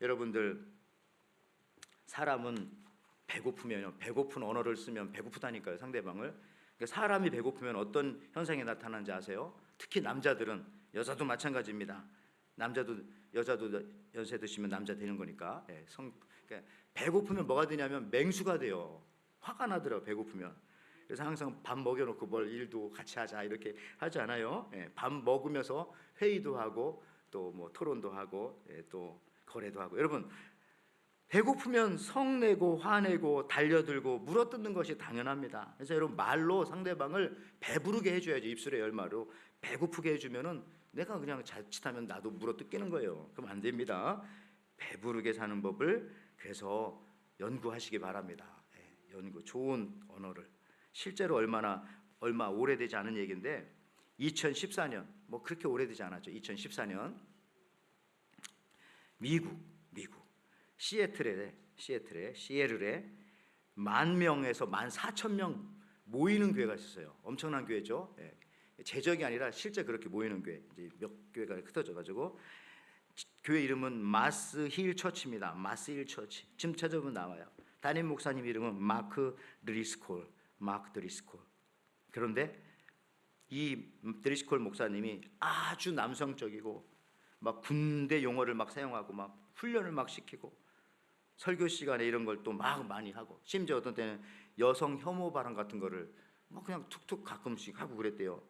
여러분들 사람은 배고프면요, 배고픈 언어를 쓰면 배고프다니까요. 상대방을. 그러니까 사람이 배고프면 어떤 현상이 나타나는지 아세요? 특히 남자들은 여자도 마찬가지입니다. 남자도 여자도 연세 드시면 남자 되는 거니까. 그러니까 배고프면 뭐가 되냐면 맹수가 돼요. 화가 나더라고 배고프면. 그래서 항상 밥 먹여놓고 뭘 일도 같이 하자 이렇게 하지 않아요. 밥 먹으면서 회의도 하고 또 뭐 토론도 하고 또 거래도 하고. 여러분 배고프면 성내고 화내고 달려들고 물어뜯는 것이 당연합니다. 그래서 여러분 말로 상대방을 배부르게 해줘야죠. 입술의 열마로 배고프게 해주면은 내가 그냥 자칫하면 나도 물어뜯기는 거예요. 그럼 안 됩니다. 배부르게 사는 법을 그래서 연구하시기 바랍니다. 연구, 좋은 언어를. 실제로 얼마 오래되지 않은 얘기인데 2014년 뭐 그렇게 오래되지 않았죠. 2014년 미국 시애틀에 10,000명에서 14,000명 모이는 교회가 있었어요. 엄청난 교회죠. 제적이 아니라 실제 그렇게 모이는 교회. 이제 몇 교회가 흩어져가지고 교회 이름은 마스 힐 처치입니다. 마스 힐 처치. 지금 찾아보면 나와요. 담임 목사님 이름은 마크 드리스콜. 그런데 이 드리스콜 목사님이 아주 남성적이고 막 군대 용어를 막 사용하고 막 훈련을 막 시키고 설교 시간에 이런 걸 또 막 많이 하고 심지어 어떤 때는 여성 혐오 발언 같은 거를 뭐 그냥 툭툭 가끔씩 하고 그랬대요.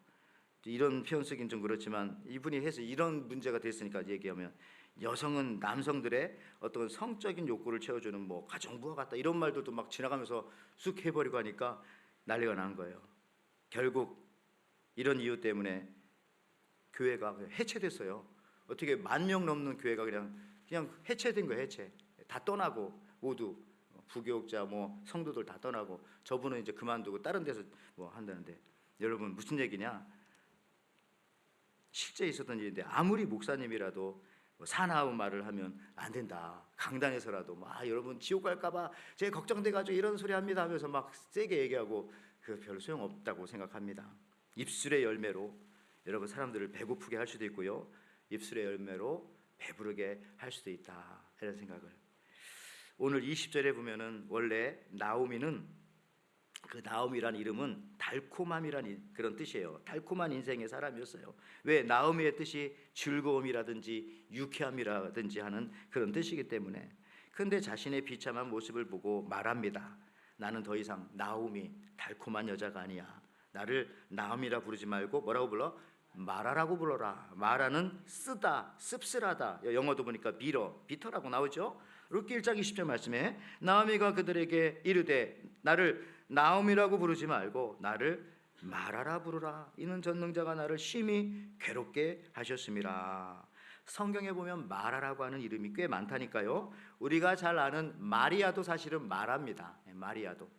이런 표현 쓰긴 좀 그렇지만 이분이 해서 이런 문제가 됐으니까 얘기하면 여성은 남성들의 어떤 성적인 욕구를 채워주는 뭐 가정부와 같다 이런 말들도 막 지나가면서 쑥 해버리고 하니까 난리가 난 거예요. 결국 이런 이유 때문에 교회가 해체됐어요. 어떻게 10,000명 넘는 교회가 그냥 해체된 거예요. 해체. 다 떠나고 모두 부교육자 뭐 성도들 다 떠나고 저분은 이제 그만두고 다른 데서 뭐 한다는데 여러분 무슨 얘기냐? 실제 있었던 일인데 아무리 목사님이라도 사나운 말을 하면 안 된다. 강단에서라도 막 여러분 지옥 갈까봐 제가 걱정돼가지고 이런 소리 합니다 하면서 막 세게 얘기하고 그 별 소용 없다고 생각합니다. 입술의 열매로 여러분 사람들을 배고프게 할 수도 있고요. 입술의 열매로 배부르게 할 수도 있다. 이런 생각을. 오늘 20절에 보면은 원래 나오미는 그 나오미란 이름은 달콤함이란 그런 뜻이에요. 달콤한 인생의 사람이었어요. 왜? 나오미의 뜻이 즐거움이라든지 유쾌함이라든지 하는 그런 뜻이기 때문에. 그런데 자신의 비참한 모습을 보고 말합니다. 나는 더 이상 나오미 달콤한 여자가 아니야. 나를 나오미라 부르지 말고 뭐라고 불러? 마라라고 불러라. 마라는 쓰다, 씁쓸하다. 영어도 보니까 비터라고 나오죠. 룻기 1장 20절 말씀에 나오미가 그들에게 이르되 나를 나오미라고 부르지 말고 나를 마라라 부르라. 이는 전능자가 나를 심히 괴롭게 하셨음이라. 성경에 보면 마라라고 하는 이름이 꽤 많다니까요. 우리가 잘 아는 마리아도 사실은 마라입니다. 마리아도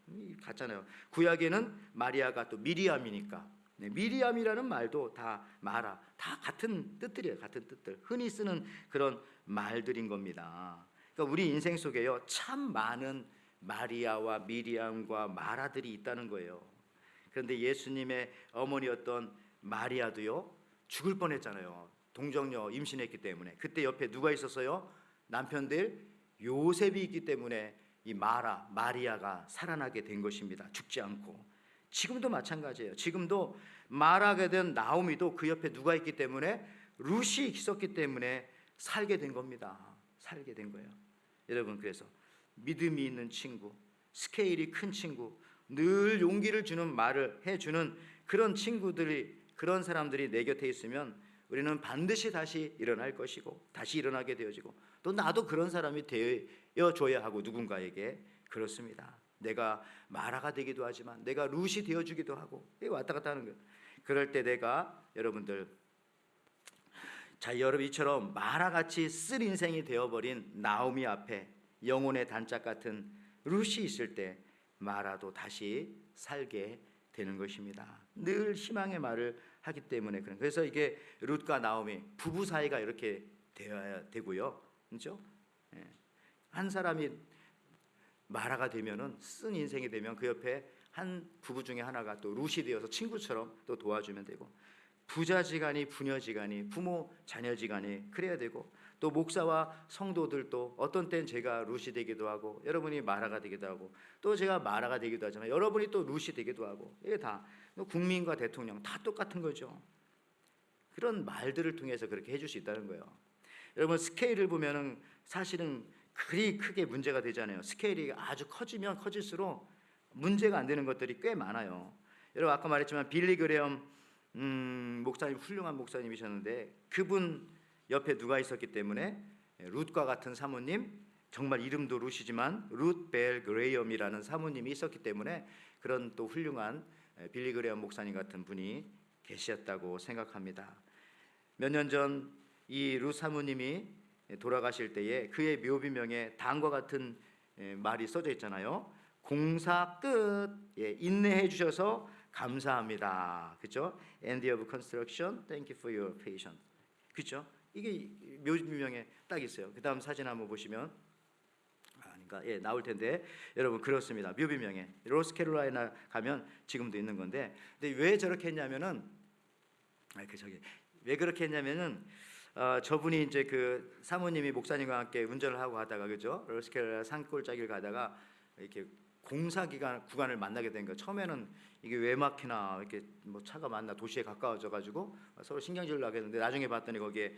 같잖아요. 구약에는 마리아가 또 미리암이니까 미리암이라는 말도 다 마라, 다 같은 뜻들이에요. 같은 뜻들. 흔히 쓰는 그런 말들인 겁니다. 그러니까 우리 인생 속에요 참 많은 마리아와 미리암과 마라들이 있다는 거예요. 그런데 예수님의 어머니였던 마리아도요 죽을 뻔했잖아요. 동정녀 임신했기 때문에. 그때 옆에 누가 있었어요? 남편들 요셉이 있기 때문에 이 마리아가 살아나게 된 것입니다. 죽지 않고. 지금도 마찬가지예요. 지금도 말하게 된 나오미도 그 옆에 누가 있기 때문에 룻이 있었기 때문에 살게 된 겁니다. 살게 된 거예요. 여러분 그래서 믿음이 있는 친구, 스케일이 큰 친구, 늘 용기를 주는 말을 해주는 그런 친구들이 그런 사람들이 내 곁에 있으면 우리는 반드시 다시 일어날 것이고 다시 일어나게 되어지고 또 나도 그런 사람이 되어줘야 하고 누군가에게 그렇습니다. 내가 마라가 되기도 하지만 내가 룻이 되어주기도 하고 왔다 갔다 하는 거예요. 그럴 때 내가 여러분들 여러분 이처럼 마라같이 쓸 인생이 되어버린 나오미 앞에 영혼의 단짝 같은 룻이 있을 때 마라도 다시 살게 되는 것입니다. 늘 희망의 말을 하기 때문에 그래서 이게 룻과 나오미 부부 사이가 이렇게 되어야 되고요, 그렇죠? 한 사람이 마라가 되면은 쓴 인생이 되면 그 옆에 한 부부 중에 하나가 또 룻이 되어서 친구처럼 또 도와주면 되고 부자지간이 부녀지간이 부모 자녀지간이 그래야 되고 또 목사와 성도들도 어떤 땐 제가 룻이 되기도 하고 여러분이 마라가 되기도 하고 또 제가 마라가 되기도 하지만 여러분이 또 룻이 되기도 하고 이게 다 국민과 대통령 다 똑같은 거죠. 그런 말들을 통해서 그렇게 해줄 수 있다는 거예요. 여러분 스케일을 보면은 사실은 그리 크게 문제가 되잖아요. 스케일이 아주 커지면 커질수록 문제가 안 되는 것들이 꽤 많아요. 여러분 아까 말했지만 빌리 그레엄 목사님 훌륭한 목사님이셨는데 그분 옆에 누가 있었기 때문에 룻과 같은 사모님 정말 이름도 룻이지만 룻 벨 그레엄이라는 사모님이 있었기 때문에 그런 또 훌륭한 빌리 그레엄 목사님 같은 분이 계셨다고 생각합니다. 몇 년 전 이 룻 사모님이 돌아가실 때에 그의 묘비명에 다음과 같은 말이 써져 있잖아요. 공사 끝. 인내해 주셔서 감사합니다. 그렇죠? End of construction. Thank you for your patience. 그렇죠? 이게 묘비명에 딱 있어요. 그다음 사진 한번 보시면 그러니까 나올 텐데 여러분 그렇습니다. 묘비명에 로스캐롤라이나 가면 지금도 있는 건데 근데 왜 저렇게 했냐면은 왜 그렇게 했냐면은 저분이 이제 그 사모님이 목사님과 함께 운전을 하고 가다가 그죠? 로스캐롤라이나 산골짜기를 가다가 이렇게 공사 구간을 만나게 된 거예요. 처음에는 이게 왜 막히나 이렇게 뭐 차가 많나 도시에 가까워져 가지고 서로 신경질을 나겠는데 나중에 봤더니 거기에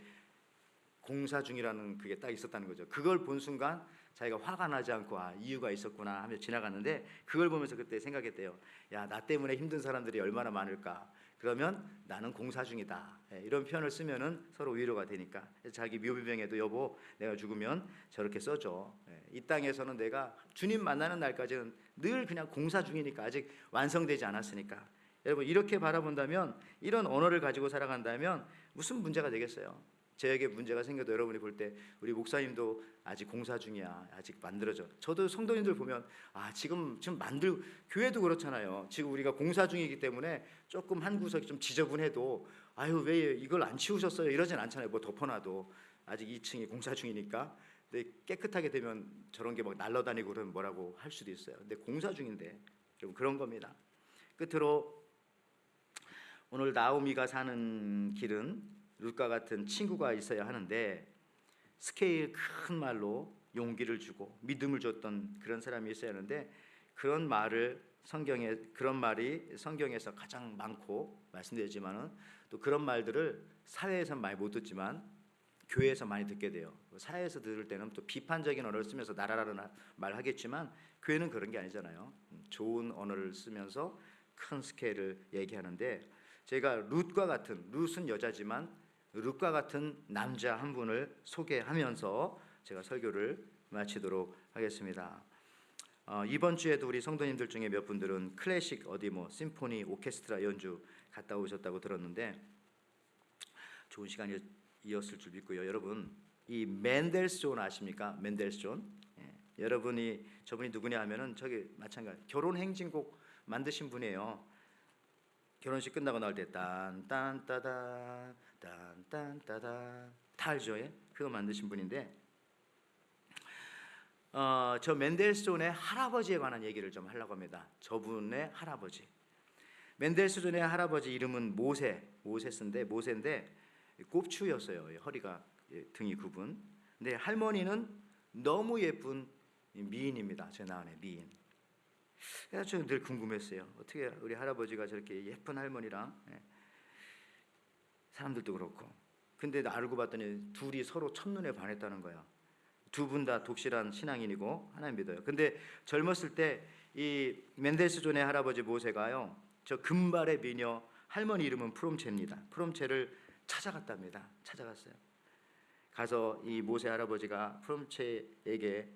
공사 중이라는 그게 딱 있었다는 거죠. 그걸 본 순간 자기가 화가 나지 않고 이유가 있었구나 하며 지나갔는데 그걸 보면서 그때 생각했대요. 야, 나 때문에 힘든 사람들이 얼마나 많을까. 그러면 나는 공사 중이다. 이런 표현을 쓰면은 서로 위로가 되니까. 자기 묘비병에도 여보 내가 죽으면 저렇게 써줘. 이 땅에서는 내가 주님 만나는 날까지는 늘 그냥 공사 중이니까 아직 완성되지 않았으니까. 여러분 이렇게 바라본다면 이런 언어를 가지고 살아간다면 무슨 문제가 되겠어요? 저에게 문제가 생겨도 여러분이 볼 때 우리 목사님도 아직 공사 중이야. 아직 만들어져. 저도 성도님들 보면 지금 교회도 그렇잖아요. 지금 우리가 공사 중이기 때문에 조금 한 구석이 좀 지저분해도 아유 왜 이걸 안 치우셨어요? 이러진 않잖아요. 뭐 덮어놔도 아직 2층이 공사 중이니까. 근데 깨끗하게 되면 저런 게 막 날아다니고 그러면 뭐라고 할 수도 있어요. 근데 공사 중인데 좀 그런 겁니다. 끝으로 오늘 나오미가 사는 길은 룻과 같은 친구가 있어야 하는데 스케일 큰 말로 용기를 주고 믿음을 줬던 그런 사람이 있어야 하는데 그런 말이 성경에서 가장 많고 말씀드렸지만은 또 그런 말들을 사회에서 많이 못 듣지만 교회에서 많이 듣게 돼요. 사회에서 들을 때는 또 비판적인 언어를 쓰면서 나라라는 말하겠지만 교회는 그런 게 아니잖아요. 좋은 언어를 쓰면서 큰 스케일을 얘기하는데 제가 룻은 여자지만 룻과 같은 남자 한 분을 소개하면서 제가 설교를 마치도록 하겠습니다. 이번 주에도 우리 성도님들 중에 몇 분들은 클래식 심포니 오케스트라 연주 갔다 오셨다고 들었는데 좋은 시간이었을 줄 믿고요. 여러분 이 맨델스존 아십니까? 맨델스존. 저분이 누구냐 하면은 저기 마찬가지 결혼 행진곡 만드신 분이에요. 결혼식 끝나고 나올 때 딴딴따다 딴딴따다 다 알죠? 그거 만드신 분인데 저 맨델스존의 할아버지에 관한 얘기를 좀 하려고 합니다. 저분의 할아버지. 맨델스존의 할아버지 이름은 모세인데 꼽추였어요. 허리가 등이 굽은. 근데 할머니는 너무 예쁜 미인입니다. 제 나은의 미인. 그래서 저는 늘 궁금했어요. 어떻게 우리 할아버지가 저렇게 예쁜 할머니랑 사람들도 그렇고. 근데 알고 봤더니 둘이 서로 첫눈에 반했다는 거야. 두 분 다 독실한 신앙인이고 하나님 믿어요. 근데 젊었을 때 이 맨델스존의 할아버지 모세가요. 저 금발의 미녀 할머니 이름은 프롬체입니다. 프롬체를 찾아갔답니다. 찾아갔어요. 가서 이 모세 할아버지가 프롬체에게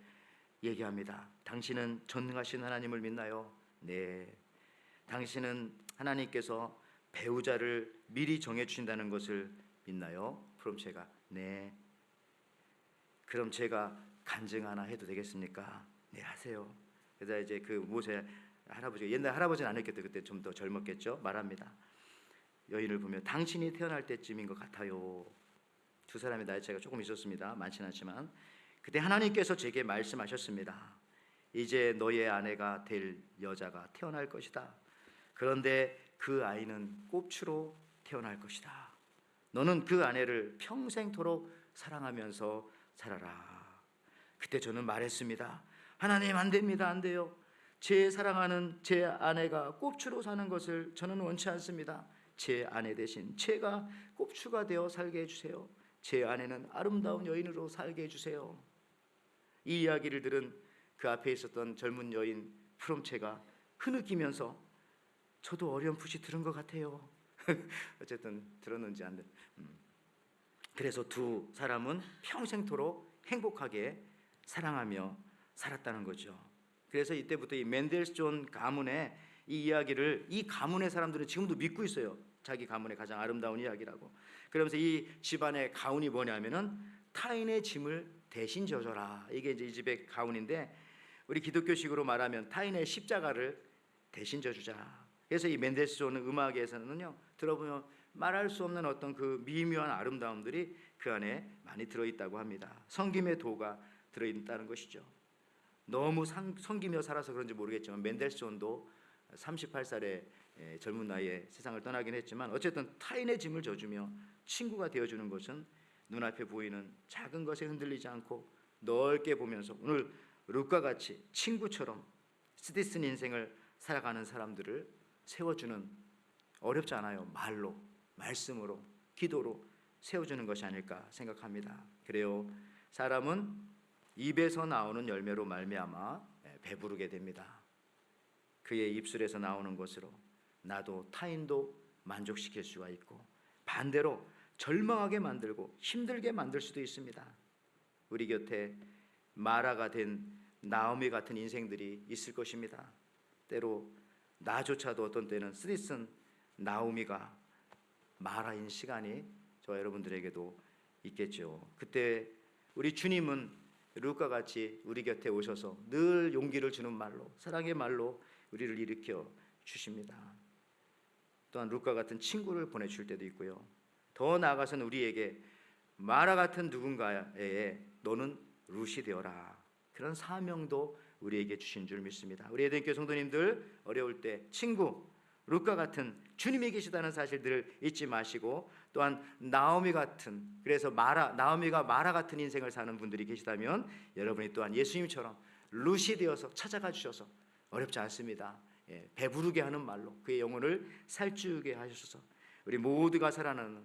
얘기합니다. 당신은 전능하신 하나님을 믿나요? 네. 당신은 하나님께서 배우자를 미리 정해 주신다는 것을 믿나요? 프롬체가 네. 그럼 제가 간증 하나 해도 되겠습니까? 네, 하세요. 그래서 이제 그 모세 할아버지가 옛날 할아버지는 안 했겠죠. 그때 좀 더 젊었겠죠. 말합니다. 여인을 보면 당신이 태어날 때쯤인 것 같아요. 두 사람의 나이 차이가 조금 있었습니다. 많지는 않지만 그때 하나님께서 제게 말씀하셨습니다. 이제 너의 아내가 될 여자가 태어날 것이다. 그런데 그 아이는 꼽추로 태어날 것이다. 너는 그 아내를 평생토록 사랑하면서 살아라. 그때 저는 말했습니다. 하나님 안 됩니다. 안 돼요. 제 사랑하는 제 아내가 꼽추로 사는 것을 저는 원치 않습니다. 제 아내 대신 제가 꼽추가 되어 살게 해주세요. 제 아내는 아름다운 여인으로 살게 해주세요. 이 이야기를 들은 그 앞에 있었던 젊은 여인 프롬체가 흐느끼면서 저도 어렴풋이 들은 것 같아요. 어쨌든 들었는지 안 들. 그래서 두 사람은 평생토록 행복하게 사랑하며 살았다는 거죠. 그래서 이때부터 이 맨델스존 가문의 이 이야기를 이 가문의 사람들은 지금도 믿고 있어요. 자기 가문의 가장 아름다운 이야기라고. 그러면서 이 집안의 가훈이 뭐냐면은 타인의 짐을 대신 져줘라. 이게 이제 이 집의 가훈인데 우리 기독교식으로 말하면 타인의 십자가를 대신 져주자. 그래서 이 맨델스존 음악에서는요 들어보면 말할 수 없는 어떤 그 미묘한 아름다움들이 그 안에 많이 들어있다고 합니다. 섬김의 도가 들어있다는 것이죠. 너무 섬기며 살아서 그런지 모르겠지만 맨델스존도 38살의 젊은 나이에 세상을 떠나긴 했지만 어쨌든 타인의 짐을 져주며 친구가 되어주는 것은 눈앞에 보이는 작은 것에 흔들리지 않고 넓게 보면서 오늘 룻과 같이 친구처럼 스티슨 인생을 살아가는 사람들을 세워주는 어렵지 않아요. 말로, 말씀으로, 기도로 세워주는 것이 아닐까 생각합니다. 그래요. 사람은 입에서 나오는 열매로 말미암아 배부르게 됩니다. 그의 입술에서 나오는 것으로 나도 타인도 만족시킬 수가 있고, 반대로 절망하게 만들고 힘들게 만들 수도 있습니다. 우리 곁에 마라가 된 나오미 같은 인생들이 있을 것입니다. 때로 나조차도 어떤 때는 쓰디쓴 나오미가 마라인 시간이 저와 여러분들에게도 있겠죠. 그때 우리 주님은 루카 같이 우리 곁에 오셔서 늘 용기를 주는 말로, 사랑의 말로 우리를 일으켜 주십니다. 또한 루카 같은 친구를 보내줄 때도 있고요. 더 나아가서는 우리에게 마라 같은 누군가에 너는 룻이 되어라, 그런 사명도 우리에게 주신 줄 믿습니다. 우리 에덴교회 성도님들, 어려울 때 친구 룻과 같은 주님이 계시다는 사실들을 잊지 마시고, 또한 나오미 같은, 그래서 나오미가 마라 같은 인생을 사는 분들이 계시다면 여러분이 또한 예수님처럼 룻이 되어서 찾아가 주셔서 어렵지 않습니다. 배부르게 하는 말로 그의 영혼을 살찌우게 하셔서 우리 모두가 살아나는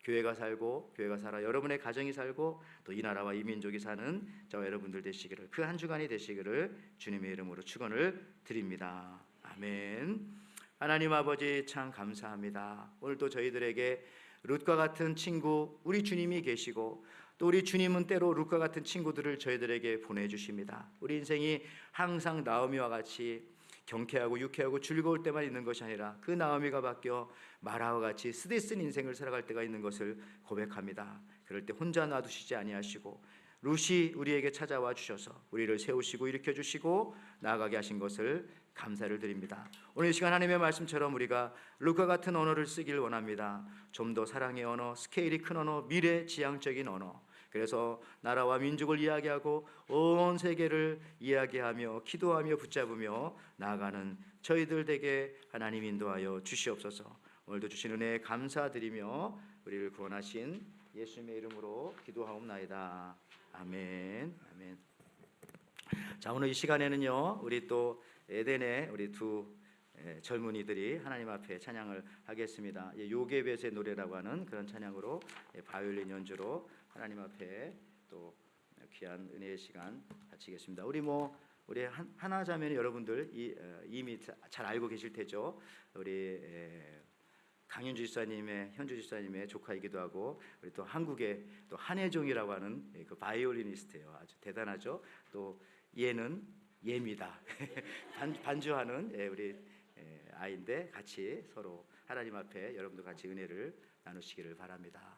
교회가 살고, 교회가 살아 여러분의 가정이 살고, 또 이 나라와 이 민족이 사는 저와 여러분들 되시기를, 그 한 주간이 되시기를 주님의 이름으로 축원을 드립니다. 아멘. 하나님 아버지, 참 감사합니다. 오늘도 저희들에게 룻과 같은 친구, 우리 주님이 계시고, 또 우리 주님은 때로 룻과 같은 친구들을 저희들에게 보내주십니다. 우리 인생이 항상 나오미와 같이 경쾌하고 유쾌하고 즐거울 때만 있는 것이 아니라 그 나오미가 바뀌어 마라와 같이 쓰디쓴 인생을 살아갈 때가 있는 것을 고백합니다. 그럴 때 혼자 놔두시지 아니하시고 룻이 우리에게 찾아와 주셔서 우리를 세우시고 일으켜 주시고 나아가게 하신 것을 감사를 드립니다. 오늘 이 시간 하나님의 말씀처럼 우리가 룻과 같은 언어를 쓰길 원합니다. 좀 더 사랑의 언어, 스케일이 큰 언어, 미래지향적인 언어, 그래서 나라와 민족을 이야기하고 온 세계를 이야기하며 기도하며 붙잡으며 나아가는 저희들 되게 하나님 인도하여 주시옵소서. 오늘도 주신 은혜에 감사드리며 우리를 구원하신 예수님의 이름으로 기도하옵나이다. 아멘. 아멘. 자, 오늘 이 시간에는요, 우리 또 에덴의 우리 두 젊은이들이 하나님 앞에 찬양을 하겠습니다. 요게벳의 노래라고 하는 그런 찬양으로, 바이올린 연주로 하나님 앞에 또 귀한 은혜의 시간 바치겠습니다. 우리 하나 자매는 여러분들 이미 잘 알고 계실 테죠. 우리 강윤주 집사님의, 현주 집사님의 조카이기도 하고, 우리 또 한국의 또 한혜종이라고 하는 그 바이올리니스트예요. 아주 대단하죠. 또 얘는 예입니다. 반주하는 우리 아이인데 같이 서로 하나님 앞에 여러분도 같이 은혜를 나누시기를 바랍니다.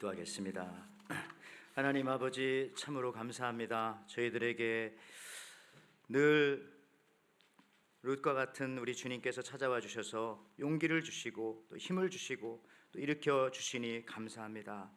기도하겠습니다. 하나님 아버지, 참으로 감사합니다. 저희들에게 늘 룻과 같은 우리 주님께서 찾아와 주셔서 용기를 주시고 또 힘을 주시고 또 일으켜 주시니 감사합니다.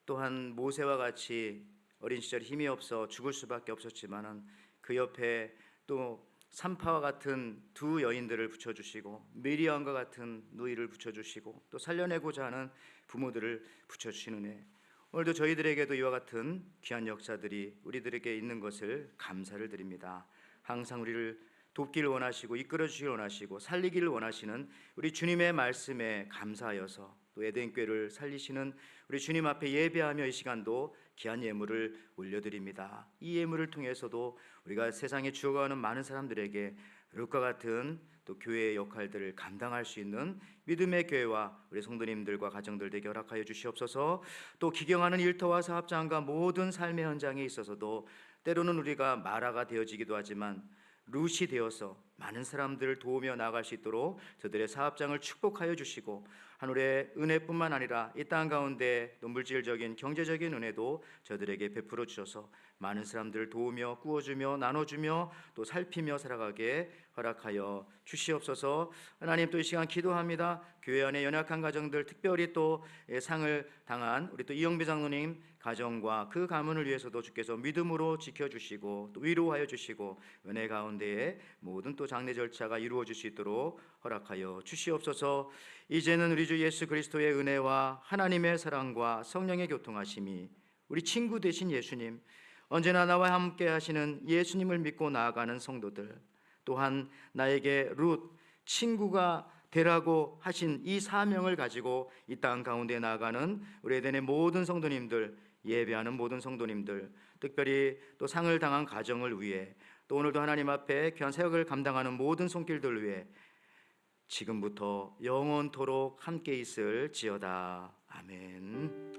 또한 모세와 같이 어린 시절 힘이 없어 죽을 수밖에 없었지만은 그 옆에 또 산파와 같은 두 여인들을 붙여주시고 미리암과 같은 누이를 붙여주시고 또 살려내고자 하는 부모들을 붙여주시는 애, 오늘도 저희들에게도 이와 같은 귀한 역사들이 우리들에게 있는 것을 감사를 드립니다. 항상 우리를 돕기를 원하시고 이끌어 주시길 원하시고 살리기를 원하시는 우리 주님의 말씀에 감사하여서 또 에덴교회를 살리시는 우리 주님 앞에 예배하며 이 시간도 귀한 예물을 올려드립니다. 이 예물을 통해서도 우리가 세상에 죽어가는 많은 사람들에게 룻과 같은 또 교회의 역할들을 감당할 수 있는 믿음의 교회와 우리 성도님들과 가정들 되게 허락하여 주시옵소서. 또 기경하는 일터와 사업장과 모든 삶의 현장에 있어서도 때로는 우리가 마라가 되어지기도 하지만 룻이 되어서 많은 사람들을 도우며 나아갈 수 있도록 저들의 사업장을 축복하여 주시고 하늘의 은혜뿐만 아니라 이 땅 가운데 또 물질적인 경제적인 은혜도 저들에게 베풀어 주셔서 많은 사람들을 도우며 꾸어주며 나눠주며 또 살피며 살아가게 허락하여 주시옵소서. 하나님, 또 이 시간 기도합니다. 교회 안에 연약한 가정들, 특별히 또 상을 당한 우리 또 이영배 장로님 가정과 그 가문을 위해서도 주께서 믿음으로 지켜주시고 또 위로하여 주시고 은혜 가운데에 모든 또 장례 절차가 이루어질 수 있도록 허락하여 주시옵소서. 이제는 우리 주 예수 그리스도의 은혜와 하나님의 사랑과 성령의 교통하심이 우리 친구 되신 예수님, 언제나 나와 함께 하시는 예수님을 믿고 나아가는 성도들, 또한 나에게 룻 친구가 되라고 하신 이 사명을 가지고 이 땅 가운데 나아가는 우리 에덴의 모든 성도님들, 예배하는 모든 성도님들, 특별히 또 상을 당한 가정을 위해 또 오늘도 하나님 앞에 귀한 사역을 감당하는 모든 손길들 위해 지금부터 영원토록 함께 있을지어다. 아멘.